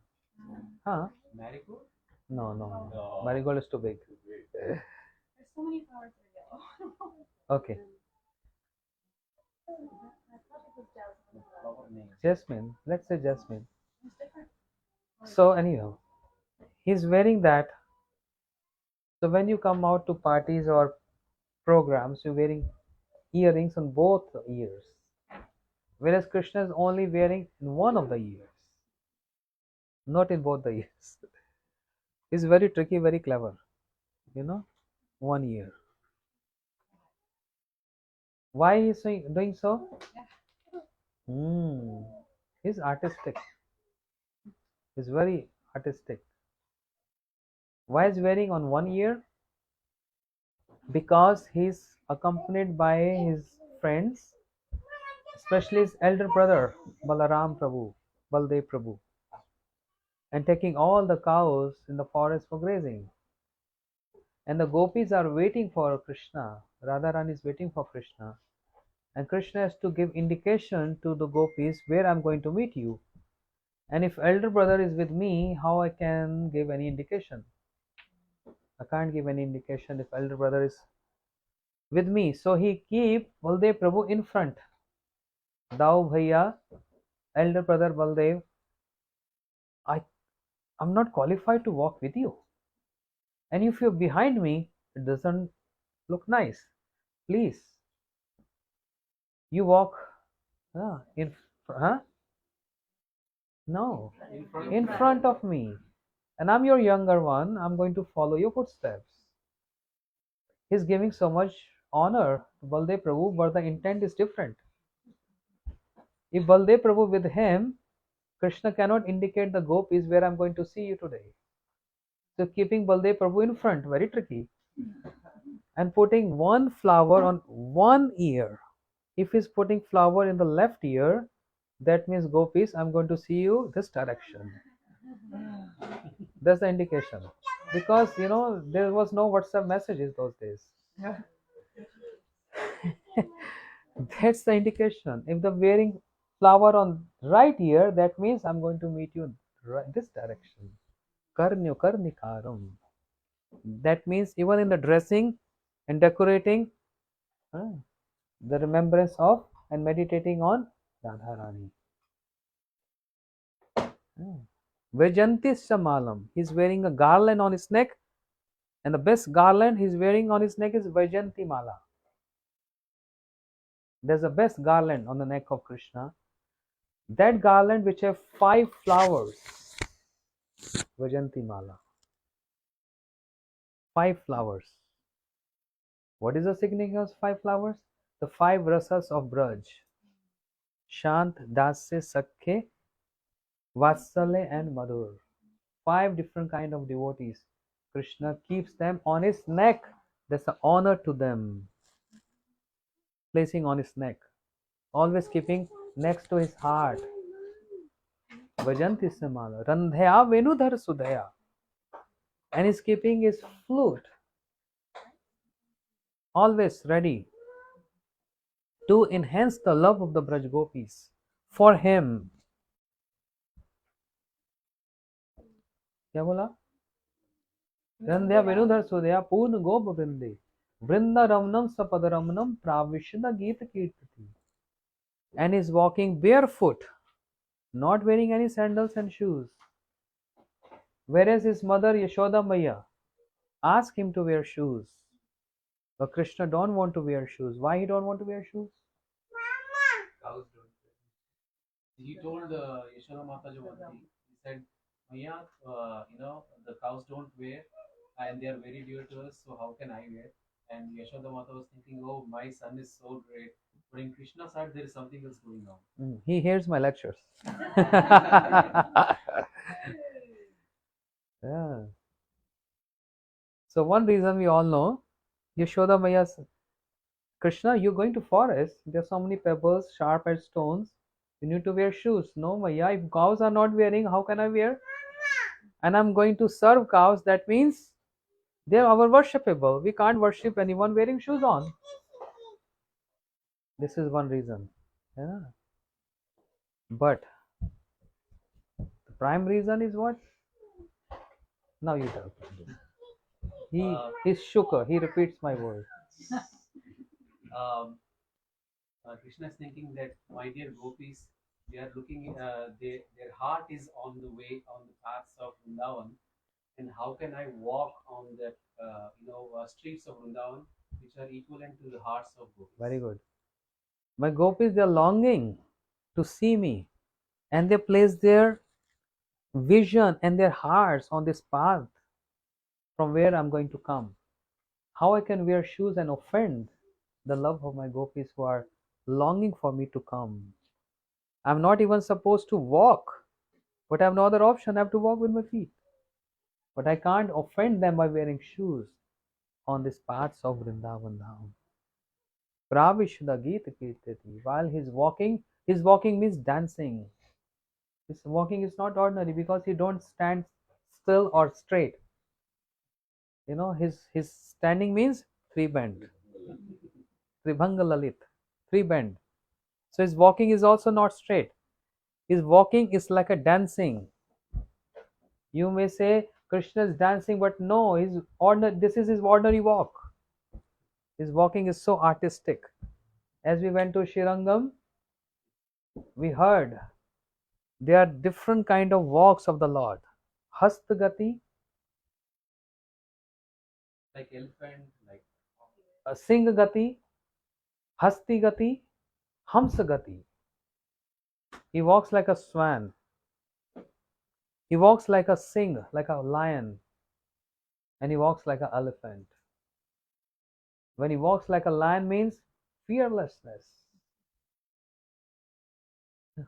Huh? Marigold? No. No. Marigold is too big. There's so many flowers that are yellow. Okay. I thought it was jasmine. Flower name. Jasmine. Let's say jasmine. It's different. So anyhow, he's wearing that. So when you come out to parties or programs, you're wearing earrings on both ears. Whereas Krishna is only wearing in one of the ears, not in both the ears. He's very tricky, very clever. One ear. Why he's doing so? He's artistic. He's very artistic. Why is wearing on one ear? Because he's accompanied by his friends, especially his elder brother Balaram Prabhu, Baldev Prabhu, and taking all the cows in the forest for grazing. And the gopis are waiting for Krishna. Radharani is waiting for Krishna. And Krishna has to give indication to the gopis where I'm going to meet you. And if elder brother is with me, how I can give any indication? I can't give any indication if elder brother is with me. So he keep Baldev Prabhu in front. Dao Bhaiya, elder brother Baldev, I'm not qualified to walk with you. And if you're behind me, it doesn't look nice. Please, you walk in no, in front of me. And I'm your younger one. I'm going to follow your footsteps. He's giving so much honor to Baldev Prabhu, but the intent is different. If Baldev Prabhu with him, Krishna cannot indicate the gopis where I'm going to see you today. So keeping Baldev Prabhu in front, very tricky. And putting one flower on one ear. If he's putting flower in the left ear, that means gopis, I'm going to see you this direction. That's the indication. Because there was no WhatsApp messages those days. That's the indication. If the wearing flower on right ear, that means I'm going to meet you this direction. Karnyo karnikaram. That means even in the dressing and decorating, the remembrance of and meditating on Radharani. Vajanti Samalam. He's wearing a garland on his neck, and the best garland he's wearing on his neck is Vajanti Mala. There's the best garland on the neck of Krishna. That garland which have 5 flowers. Vajanti Mala. 5 flowers. What is the significance of 5 flowers? The 5 rasas of Braj. Shant, Dasya, Sakhe, Vatsalya and Madhur. 5 different kind of devotees. Krishna keeps them on his neck. That's an honor to them. Placing on his neck. Always keeping next to his heart. Vajanti Samala. Randhya Venudhar Sudhaya. And he's keeping his flute. Always ready to enhance the love of the Braj Gopis for him. क्या बोला? रंध्या वेणुधर सुदया पूर्ण गोप वृंदे वृंदा रमनम सपद रमनम प्राविशद गीत कीर्ति. And is walking barefoot, not wearing any sandals and shoes. Whereas his mother Yashoda Maya asked him to wear shoes. But Krishna don't want to wear shoes. Why he don't want to wear shoes? Cows don't. He told Yashoda Mata Javanti, he said, Maya, the cows don't wear and they are very dear to us, so how can I wear? And Yashoda Mata was thinking, oh, my son is so great. But in Krishna's heart, there is something else going on. He hears my lectures. Yeah. So one reason we all know, Yashoda Maya, Krishna, you're going to forest. There's so many pebbles, sharp as stones. You need to wear shoes. No, Maya, if cows are not wearing, how can I wear? And I'm going to serve cows. That means they're our worshipable. We can't worship anyone wearing shoes on. This is one reason. Yeah. But the prime reason is what? Now you tell. He's shukar. He repeats my word. um, Krishna is thinking that, my dear gopis, they are looking, their heart is on the way, on the paths of Vrindavan, and how can I walk on that, streets of Vrindavan, which are equivalent to the hearts of gopis? Very good. My gopis, they are longing to see me, and they place their vision and their hearts on this path from where I'm going to come. How I can wear shoes and offend the love of my gopis who are longing for me to come. I'm not even supposed to walk, but I have no other option. I have to walk with my feet. But I can't offend them by wearing shoes on these paths of Vrindavan Dham. Pravishda Geet Kirtati. While his walking means dancing. His walking is not ordinary because he don't stand still or straight. You know, his standing means three bend. Tribhanga Lalit. Three bend. So his walking is also not straight. His walking is like a dancing. You may say Krishna is dancing, but no, this is his ordinary walk. His walking is so artistic. As we went to Shirangam, we heard there are different kind of walks of the Lord. Hastagati, Like elephant, like Singhagati, Hastigati, Hamsagati. He walks like a swan. He walks like a singh, like a lion. And he walks like an elephant. When he walks like a lion means fearlessness.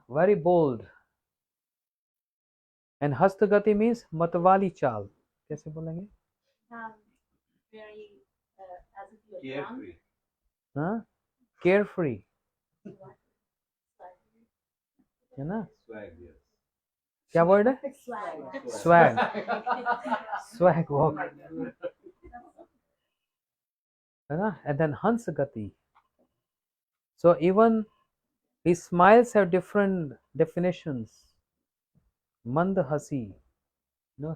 Very bold. And Hastagati means matwali chal. कैसे बोलेंगे? Very, as if you're drunk. Carefree. हाँ? Carefree. है ना? Swag, yes. क्या word है? Swag. Swag. Swag walk. है ना? And then Hansagati. So even his smiles have different definitions. Mandhasi,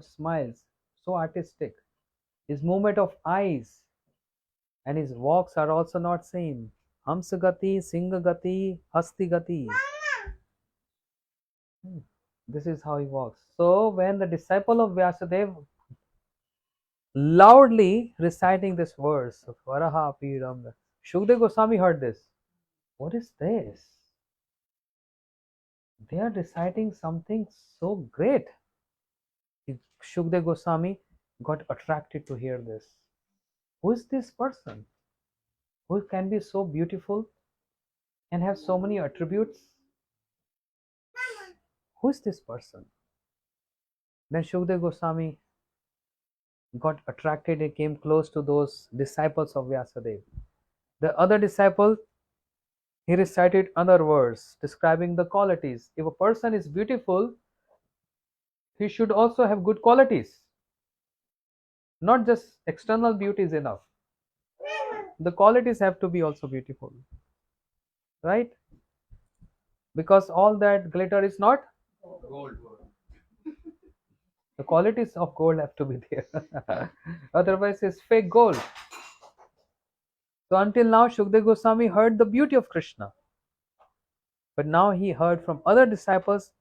smiles, so artistic. His movement of eyes and his walks are also not same. Hamsagati, Singhagati, Hastigati. This is how he walks. So when the disciple of Vyasadeva loudly reciting this verse of Varaha Piram, Shukdev Goswami heard this. What is this? They are reciting something so great. Shukdev Goswami got attracted to hear this. Who is this person? Who can be so beautiful and have so many attributes? Who is this person? Then Shukdev Goswami got attracted and came close to those disciples of Vyasadeva. The other disciple, he recited other words describing the qualities. If a person is beautiful, he should also have good qualities. Not just external beauty is enough. The qualities have to be also beautiful. Right? Because all that glitter is not gold. the qualities of gold have to be there. Otherwise, it's fake gold. So until now, Shukdev Goswami heard the beauty of Krishna. But now he heard from other disciples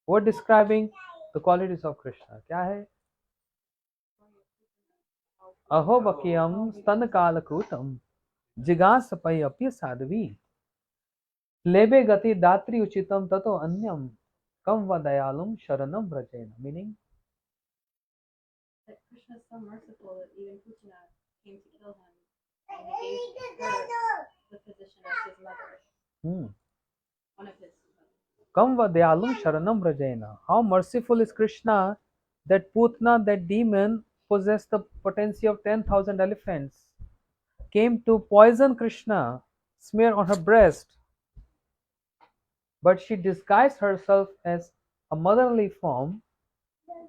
who are describing the qualities of Krishna. क्या है? अहो बकियम स्तन कालकूटम जिगासपय अपि साध्वी लेबे गति दात्री उचितम ततो अन्यम कम व दयालुम शरणम व्रजेन. Meaning, That Krishna is so merciful that even Putana came to kill him, and he gave her the position of his mother, one of his. Kam va dayalum sharanam vrajena. How merciful is Krishna that Putna, that demon, possessed the potency of 10,000 elephants, came to poison Krishna, smear on her breast, but she disguised herself as a motherly form.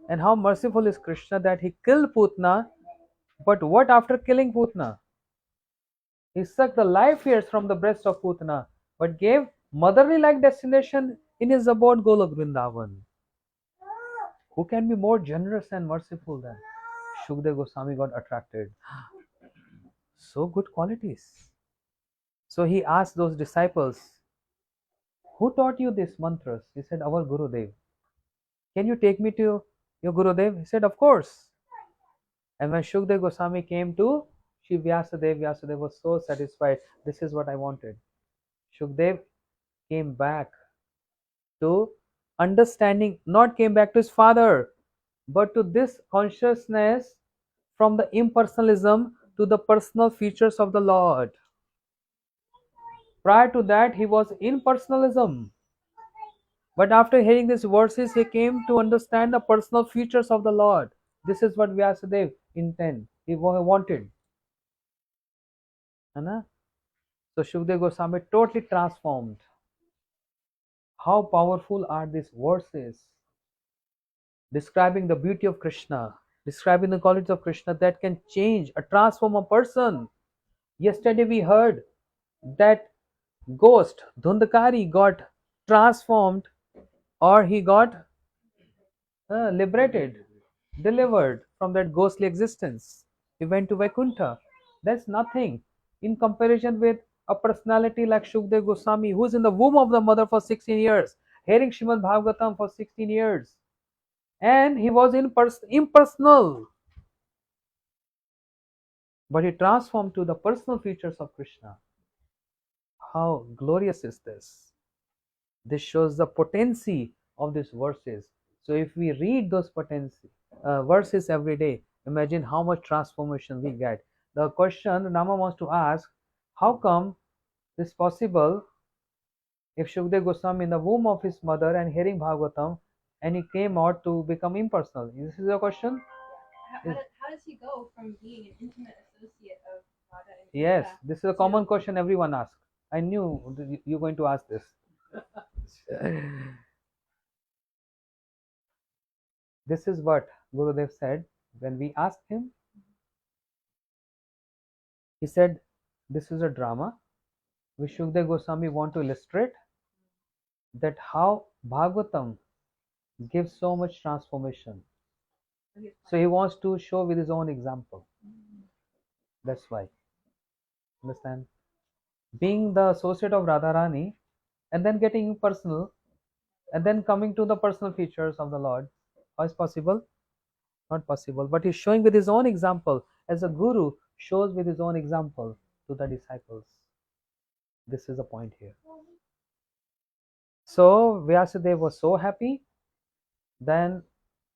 And how merciful is Krishna that he killed Putna. But what after killing Putna? He sucked the life hairs from the breast of Putna, but gave motherly like destination in his abode Golok Vrindavan. Who can be more generous and merciful than Shukdev Goswami? Got attracted. So good qualities. So he asked those disciples, who taught you these mantras? He said, our Gurudev. Can you take me to your Gurudev? He said, of course. And when Shukdev Goswami came to Shri Vyasadeva, Vyasadeva was so satisfied. This is what I wanted. Shukdev came back to understanding, not came back to his father, but to this consciousness from the impersonalism to the personal features of the Lord. Prior to that, he was impersonalism. But after hearing these verses, he came to understand the personal features of the Lord. This is what Vyasadeva intended. He wanted. Anna? So Shukdev Goswami totally transformed. How powerful are these verses describing the beauty of Krishna, describing the qualities of Krishna that can change, transform a person. Yesterday we heard that ghost Dhundakari got transformed, or he got liberated, delivered from that ghostly existence. He went to Vaikuntha. That's nothing in comparison with a personality like Shukdev Goswami, who is in the womb of the mother for 16 years, hearing Srimad Bhagavatam for 16 years, and he was impersonal, but he transformed to the personal features of Krishna. How glorious is this? This shows the potency of these verses. So if we read those potency verses every day, imagine how much transformation we get. The question Nama wants to ask, how come this possible if Shukdev Goswami in the womb of his mother and hearing Bhagavatam, and he came out to become impersonal? This is the question. How does he go from being an intimate associate of Radha and Yes, Krishna this is a common question everyone asks. I knew you're going to ask this. This is what Gurudev said when we asked him. He said, this is a drama which Shukdev Goswami want to illustrate that how Bhagavatam gives so much transformation. So he wants to show with his own example. That's why. Understand? Being the associate of Radharani and then getting personal and then coming to the personal features of the Lord. How is possible? Not possible. But he's showing with his own example. As a guru shows with his own example to the disciples. This is the point here. So Vyasadeva was so happy. Then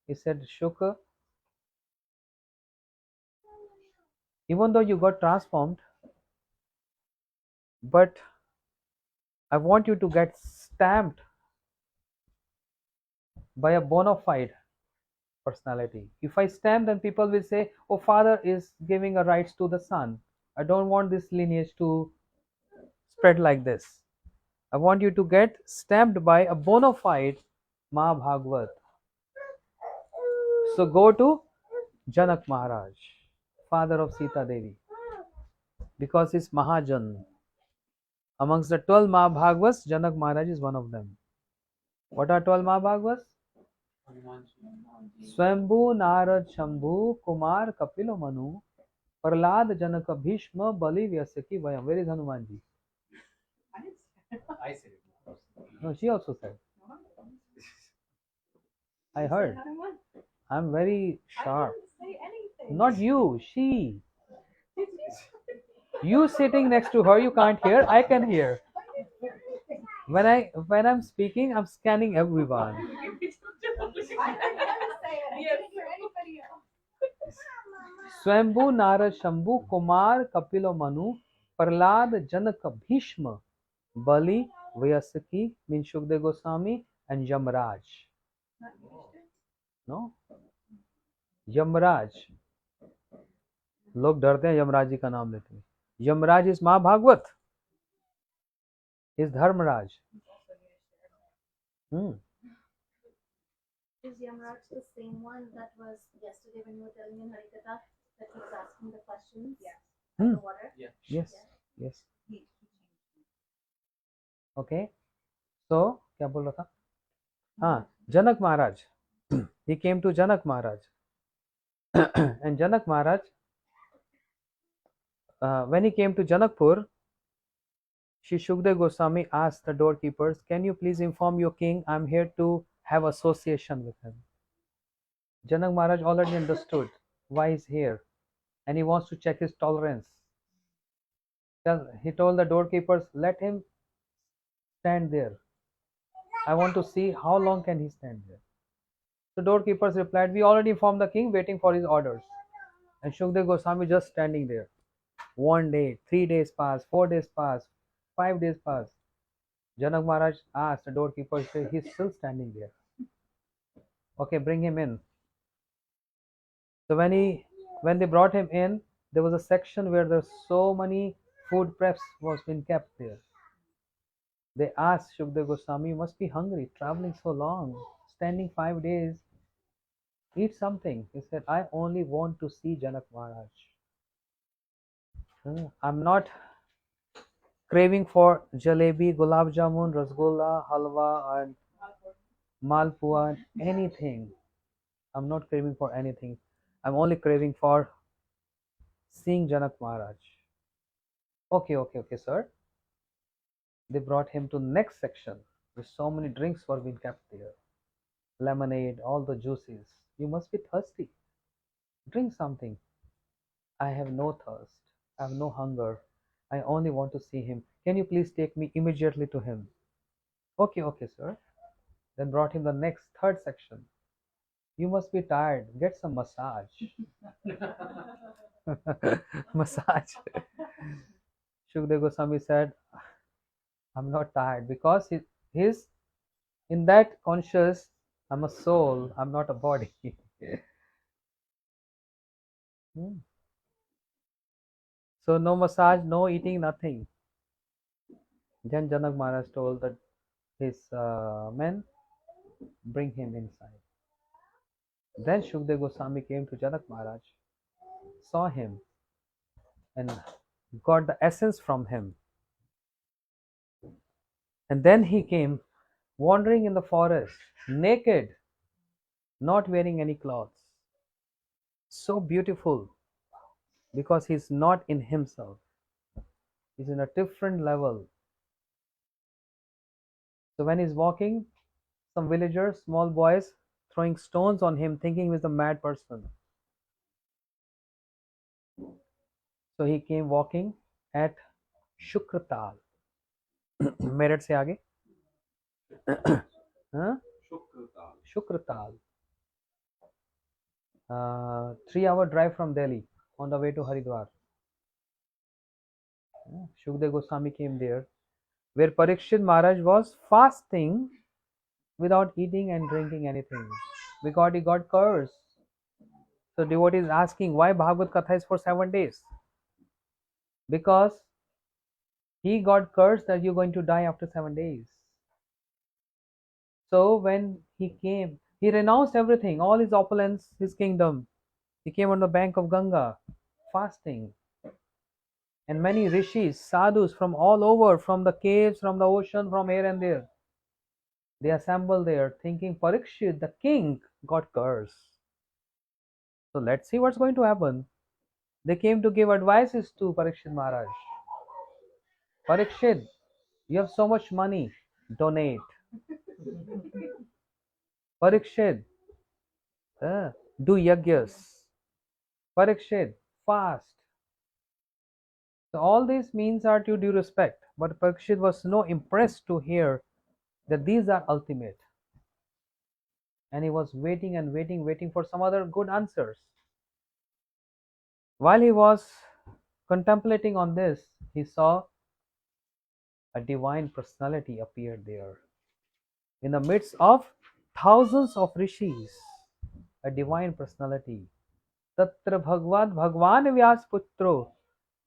he said, Shuka, even though you got transformed, but I want you to get stamped by a bona fide personality. If I stamp, then people will say, oh, father is giving a rights to the son. I don't want this lineage to spread like this. I want you to get stamped by a bona fide Mahabhagavat. So go to Janak Maharaj, father of Sita Devi, because he's Mahajan. Amongst the 12 Mahabhagavats, Janak Maharaj is one of them. What are 12 Mahabhagavats? Swambhu, Narad, Shambhu, Kumar, Kapilo, Manu, Prahlad, Janaka, Bhishma, Bali, Vyasaki, Vayam. Where is Hanumanji? I said it. No, she also said. I heard. I'm very sharp. I didn't say anything. Not you, she. You sitting next to her, you can't hear. I can hear. When I'm speaking, I'm scanning everyone. I didn't say it. I didn't hear anybody else. Swambhu, Narad, Shambhu, Kumar, Kapilo, Manu, Prahlad, Janaka, Bhishma, Bali, Vyasaki, means Shukdev Goswami, and Yamraj. No? Yamraj, लोग डरते हैं यमराज जी का नाम लेते हैं. Yamraj is Mahabhagavata, is Dharmaraj. Is Yamraj the same one that was yesterday when you were telling in Harikatha that he was asking the questions? Yes. Hmm. The water? Yeah. Yes, yes. Okay. So, क्या बोल रहा था? हाँ, जनक महाराज. He came to Janak Maharaj. And Janak Maharaj, when he came to Janakpur, Shri Shukdev Goswami asked the doorkeepers, "Can you please inform your king I'm here to have association with him?" Janak Maharaj already understood why he's here and he wants to check his tolerance. He told the doorkeepers, "Let him stand there. I want to see how long can he stand there." The doorkeepers replied, "We already informed the king, waiting for his orders." And Shukdev Goswami just standing there. 1 day, 3 days pass, 4 days pass, 5 days pass. Janak Maharaj asked the doorkeeper, "He's still standing there. Okay, bring him in." So when they brought him in, there was a section where there's so many food preps was being kept there. They asked Shukdev Goswami, "You must be hungry, traveling so long, standing 5 days. Eat something." He said, "I only want to see Janak Maharaj. I'm not craving for jalebi, gulab jamun, rasgulla, halwa, and malpua, anything. I'm not craving for anything. I'm only craving for seeing Janak Maharaj." Okay, sir. They brought him to next section where so many drinks were being kept there. Lemonade, all the juices. "You must be thirsty. Drink something." "I have no thirst. I have no hunger. I only want to see him. Can you please take me immediately to him?" Okay, sir. Then brought him the next third section. "You must be tired. Get some massage." Massage. Shukdev Goswami said, "I'm not tired because he's in that conscious, I'm a soul, I'm not a body." So no massage, no eating, nothing. Then Janak Maharaj told that his men, "Bring him inside." Then Shukdev Goswami came to Janak Maharaj, saw him, and got the essence from him. And then he came wandering in the forest, naked, not wearing any clothes. So beautiful because he's not in himself, he's in a different level. So when he's walking, some villagers, small boys, throwing stones on him, thinking he's a mad person. So he came walking at Shukratal. Meerut से आगे हाँ? Shukratal. 3-hour drive from Delhi on the way to Haridwar. Shukdev Goswami came there, where Parikshit Maharaj was fasting without eating and drinking anything because he got cursed. So devotee is asking why Bhagavat Katha is for 7 days. Because he got cursed that you're going to die after 7 days. So when he came, he renounced everything, all his opulence, his kingdom. He came on the bank of Ganga, fasting. And many rishis, sadhus from all over, from the caves, from the ocean, from here and there, they assembled there thinking Parikshit, the king, got cursed. So let's see what's going to happen. They came to give advices to Parikshit Maharaj. "Parikshit, you have so much money, donate. Parikshit, do yagyas. Parikshit, fast." So all these means are to due respect, but Parikshit was no impressed to hear that these are ultimate. And he was waiting and waiting for some other good answers. While he was contemplating on this, he saw a divine personality appeared there. In the midst of thousands of rishis, a divine personality. तत्र भगवद् भगवान् व्यासपुत्रो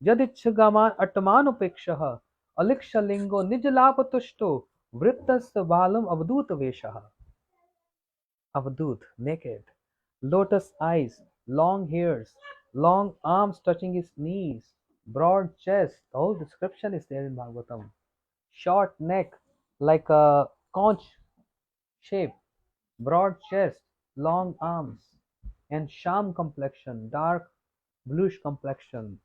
यदिच्छगमान अटमानुपेक्षः अलिक्षलिंगो निजलापतुष्टो वृत्तस्य बालम अवधूत वेशः. Avadut, naked, lotus eyes, long hairs, long arms touching his knees, broad chest. The whole description is there in Bhagavatam. Short neck, like a conch shape, broad chest, long arms, and sham complexion, dark bluish complexion.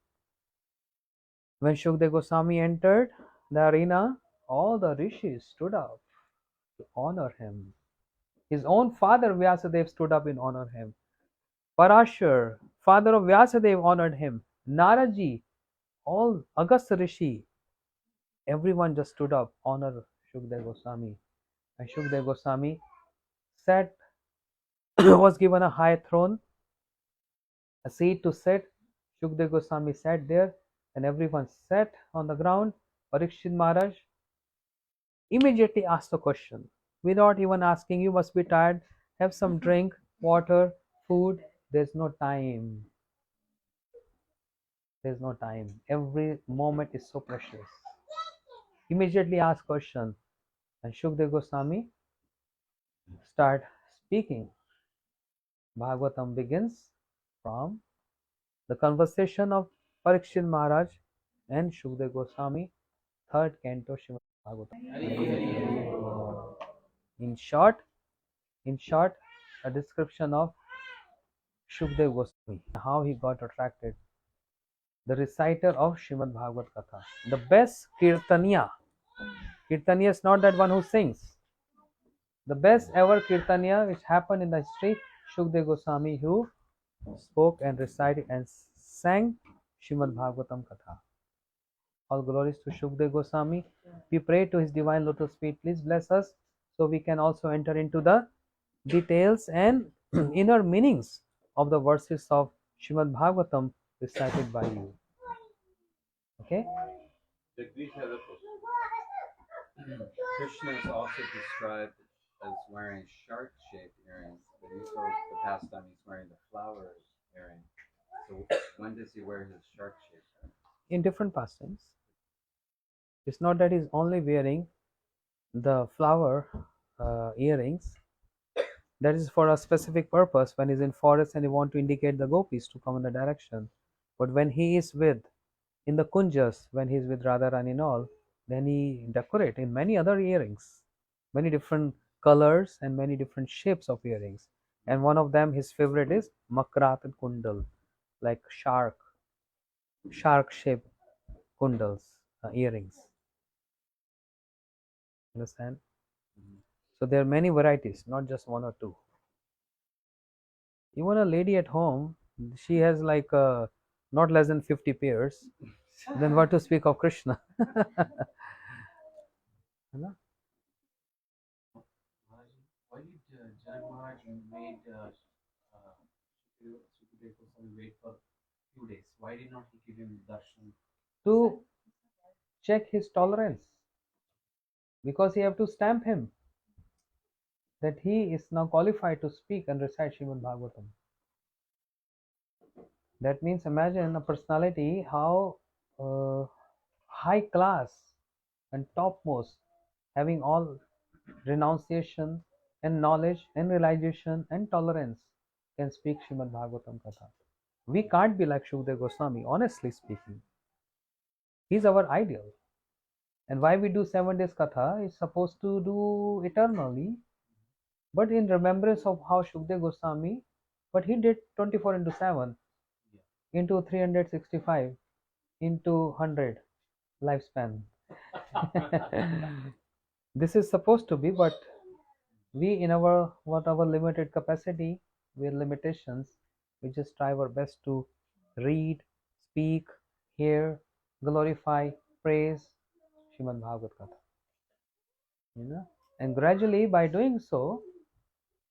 When Shukdev Goswami entered the arena, all the rishis stood up to honor him. His own father Vyasadeva stood up in honor him. Parashar, father of Vyasadeva, honored him. Naraji, all Agastya Rishi, everyone just stood up, honor Shukdev Goswami. And Shukdev Goswami sat, was given a high throne, a seat to sit. Shukdev Goswami sat there, and everyone sat on the ground. Parikshit Maharaj immediately asked a question, without even asking, you must be tired, have some drink, water, food. There's no time. There's no time. Every moment is so precious. Immediately ask question, and Shukdev Goswami start speaking. Bhagavatam begins from the conversation of Parikshit Maharaj and Shukdev Goswami, third canto Srimad Bhagavatam. In short, a description of Shukdev Goswami, how he got attracted, the reciter of Srimad Bhagavat Katha, the best Kirtaniya. Kirtaniya is not that one who sings. The best ever Kirtaniya which happened in the history, Shukdev Goswami, who spoke and recited and sang Srimad Bhagavatam Katha. All glories to Shukdev Goswami. We pray to his divine lotus feet. Please bless us so we can also enter into the details and inner meanings of the verses of Srimad Bhagavatam recited by you. Okay? Jagdish has a question. Krishna is also described as wearing shark-shaped earrings, but he also the past time he's wearing the flower earring. So when does he wear his shark-shaped earring? In different pastimes. It's not that he's only wearing the flower earrings. That is for a specific purpose when he's in forest and he want to indicate the gopis to come in the direction. But when he is with in the kunjas, when he is with Radharani and all, then he decorate in many other earrings, many different colors and many different shapes of earrings. And one of them, his favorite is Makrat and Kundal, like shark shaped kundals, earrings. Understand? So there are many varieties, not just one or two. Even a lady at home, she has like not less than 50 pairs. Then what to speak of Krishna? Why did Janak Maharaj made Sukadev Goswami wait for few days? Why did not he give him darshan? To check his tolerance, because he have to stamp him that he is now qualified to speak and recite Srimad Bhagavatam. That means imagine a personality how high class and topmost, having all renunciation and knowledge and realization and tolerance, can speak Srimad Bhagavatam Katha. We can't be like Shukdev Goswami, honestly speaking. He's our ideal. And why we do 7 days Katha is supposed to do eternally, but in remembrance of how Shukdev Goswami, but he did 24 into 7, into 365, into 100 lifespan. This is supposed to be, but we in our whatever limited capacity, with limitations, we just try our best to read, speak, hear, glorify, praise Srimad Bhagavat Katha. And gradually by doing so,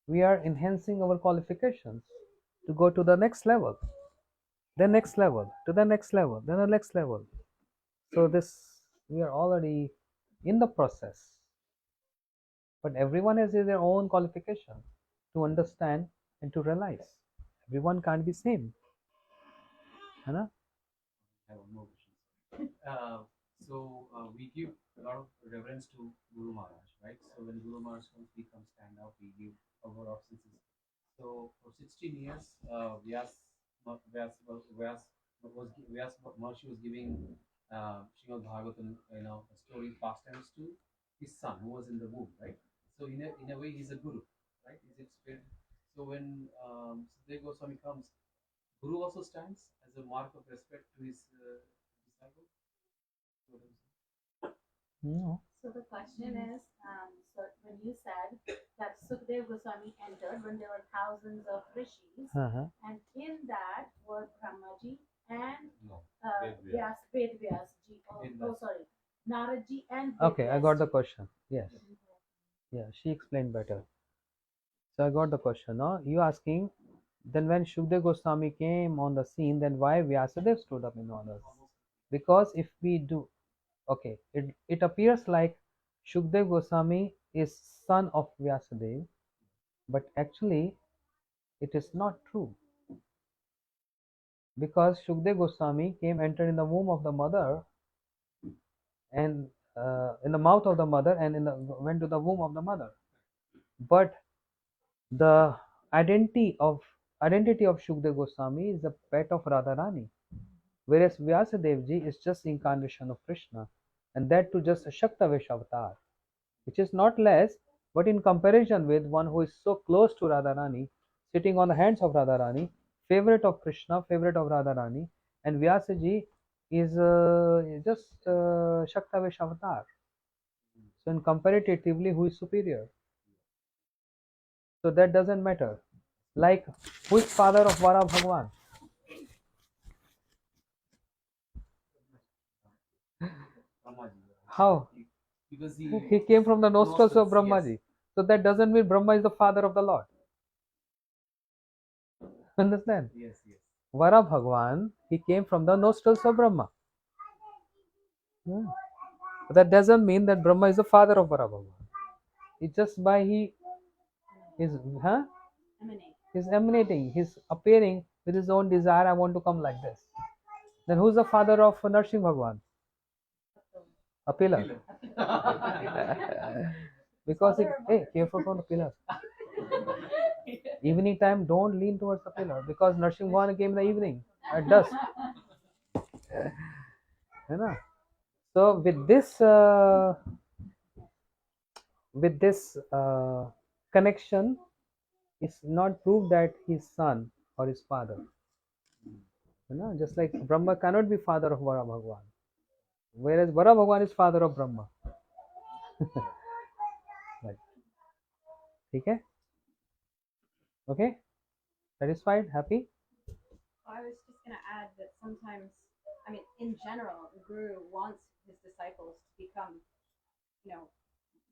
we are enhancing our qualifications to go to the next level, the next level, to the next level, then the next level. So this, we are already in the process, but everyone has their own qualification to understand and to realize. Everyone can't be same. है ना? I have one more question. We give a lot of reverence to Guru Maharaj, right? So when Guru Maharaj comes, we come stand up, we give a word of obeisances. So for 16 years, Vyas Maharshi was giving Srimad Bhagavatam, story pastimes to his son who was in the womb, right? So in a way, he's a guru, right? Is it fair? So when Sukadeva Goswami comes, Guru also stands as a mark of respect to his disciple. No. So the question is, so when you said that Sukadeva Goswami entered when there were thousands of rishis, Uh-huh. and in that were Brahmaji and No. Ved Vyas ji. Sorry, Naradji and Okay, I got the Ji. question. Yes. Yeah, she explained better. So I got the question. No, you asking. Then when Shukdev Goswami came on the scene, then why Vyasadeva stood up in honor? Because if we do, okay, it appears like Shukdev Goswami is son of Vyasadeva, but actually it is not true. Because Shukdev Goswami entered in the womb of the mother, and in the mouth of the mother, and went to the womb of the mother. But the identity of Shukdev Goswami is the pet of Radharani, whereas Vyasadeva ji is just incarnation of Krishna, and that too just a Shaktavesh avatar, which is not less, but in comparison with one who is so close to Radharani, sitting on the hands of Radharani, favorite of Krishna, favorite of Radharani, and Vyasaji is just Shaktavesh avatar. So in comparatively, who is superior? So that doesn't matter. Like, who is father of Vara Bhagwan? How? Because He came from the nostrils of Brahmaji. Yes. So that doesn't mean Brahma is the father of the Lord. Understand? Yes, yes. Vara Bhagwan, he came from the nostrils of Brahma. Yeah. But that doesn't mean that Brahma is the father of Vara Bhagwan. It's just by he's emanating, he's appearing with his own desire, I want to come like this. Then who's the father of Narsimha Bhagwan? A pillar. Because careful from the pillar. Evening time, don't lean towards the pillar, because Narsimha Bhagwan came in the evening at dusk. So with this connection, it's not proved that he's son or his father. Just like Brahma cannot be father of Vara Bhagwan, whereas Vara Bhagwan is father of Brahma. Right. Okay? Okay? Satisfied? Happy? I was just going to add that sometimes, I mean, in general, the guru wants his disciples to become,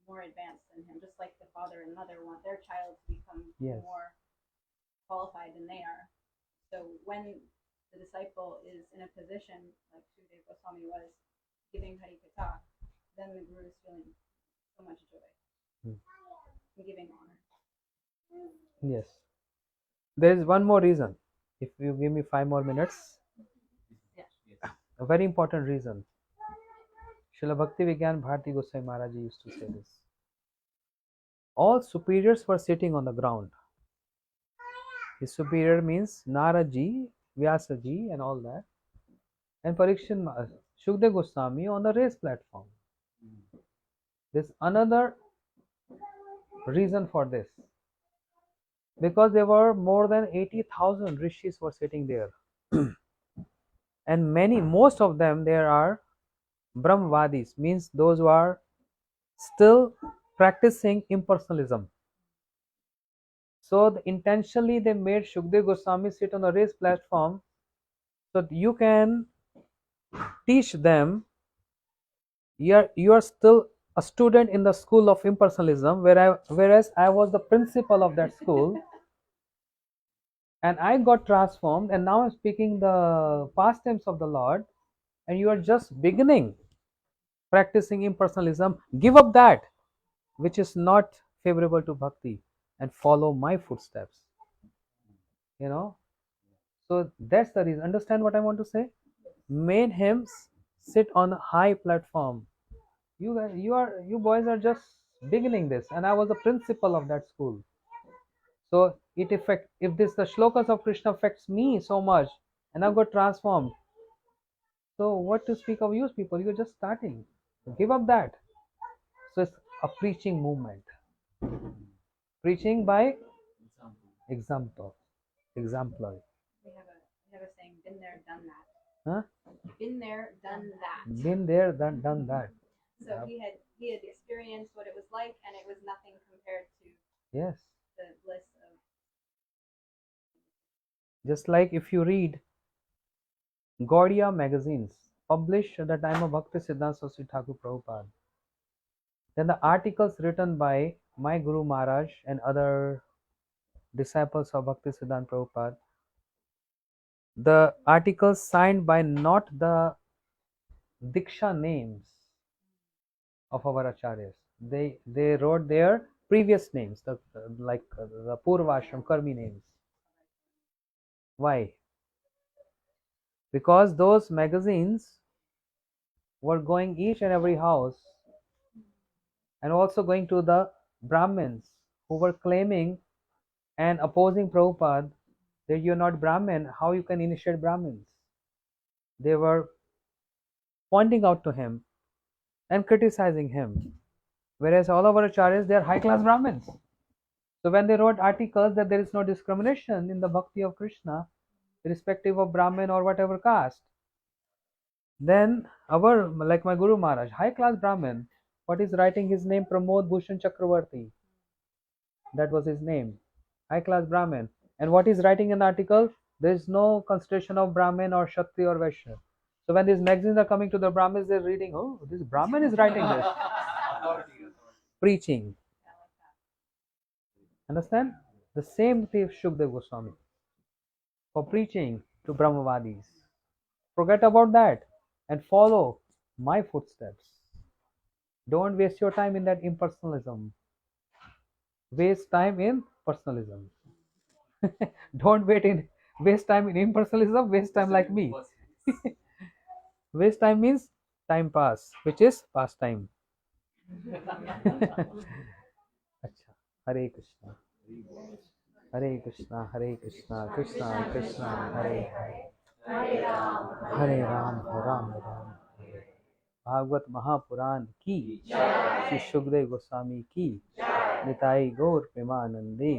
more advanced than him, just like the father and mother want their child to become more qualified than they are. So when the disciple is in a position like Shukadeva Goswami was, giving Hari Katha, then the guru is feeling so much joy and giving honor. Yes. There is one more reason. If you give me 5 more minutes. Yeah. A very important reason. Srila Bhakti Vigyan Bharati Goswami Maharaj used to say this. All superiors were sitting on the ground. His superior means Naraji, Vyasaji and all that. And Parikshit Shukdev Goswami on the race platform. There's another reason for this. Because there were more than 80,000 rishis were sitting there. And most of them there are Brahmavadis, means those who are still practicing impersonalism. So intentionally they made Shukdev Goswami sit on a raised platform so that you can teach them. You are still a student in the school of impersonalism, whereas I was the principal of that school. And I got transformed, and now I'm speaking the pastimes of the Lord, and you are just beginning practicing impersonalism. Give up that which is not favorable to bhakti and follow my footsteps. So that's the reason. Understand what I want to say? Made him sit on a high platform. You boys are just beginning this, and I was the principal of that school. So if this the shlokas of Krishna affects me so much, and I've got transformed. So what to speak of you people? You're just starting. Give up that. So it's a preaching movement. Preaching by example. Exemplary. We have a saying, been there, done that. Huh? Been there, done that. Been there, done that. So he had experienced what it was like, and it was nothing compared to Yes. the bliss of. Just like if you read Gaudiya magazines published at the time of Bhakti Siddhanta Saraswati Thakur Prabhupada, then the articles written by my Guru Maharaj and other disciples of Bhakti Siddhanta Prabhupada, the articles signed by not the Diksha names of our acharyas. They wrote their previous names, the Purvashram Karmi names. Why? Because those magazines were going each and every house and also going to the Brahmins who were claiming and opposing Prabhupada that you're not Brahmin, how you can initiate Brahmins? They were pointing out to him and criticizing him. Whereas all our acharyas, they are high class Brahmins. So when they wrote articles that there is no discrimination in the bhakti of Krishna, irrespective of Brahmin or whatever caste, then our, like my Guru Maharaj, high class Brahmin, what is writing his name? Pramod Bhushan Chakravarti. That was his name. High class Brahmin. And what is writing in the article? There is no consideration of Brahmin or Kshatriya or Vaishya. So when these magazines are coming to the Brahmins, they're reading, oh, this Brahmin is writing this. Preaching. Understand? The same thing Shukdev Goswami. For preaching to Brahmavadis. Forget about that and follow my footsteps. Don't waste your time in that impersonalism. Waste time in personalism. Don't waste time in impersonalism, waste time like me. Waste time means time pass, which is pastime. Acha. Hare Krishna. Hare Krishna, Hare Krishna, Krishna Krishna, Hare Hare Ram, Ram Ram. Bhagavat Mahapuran की श्री सुखदेव गोस्वामी की निताई गौर प्रेमानंदे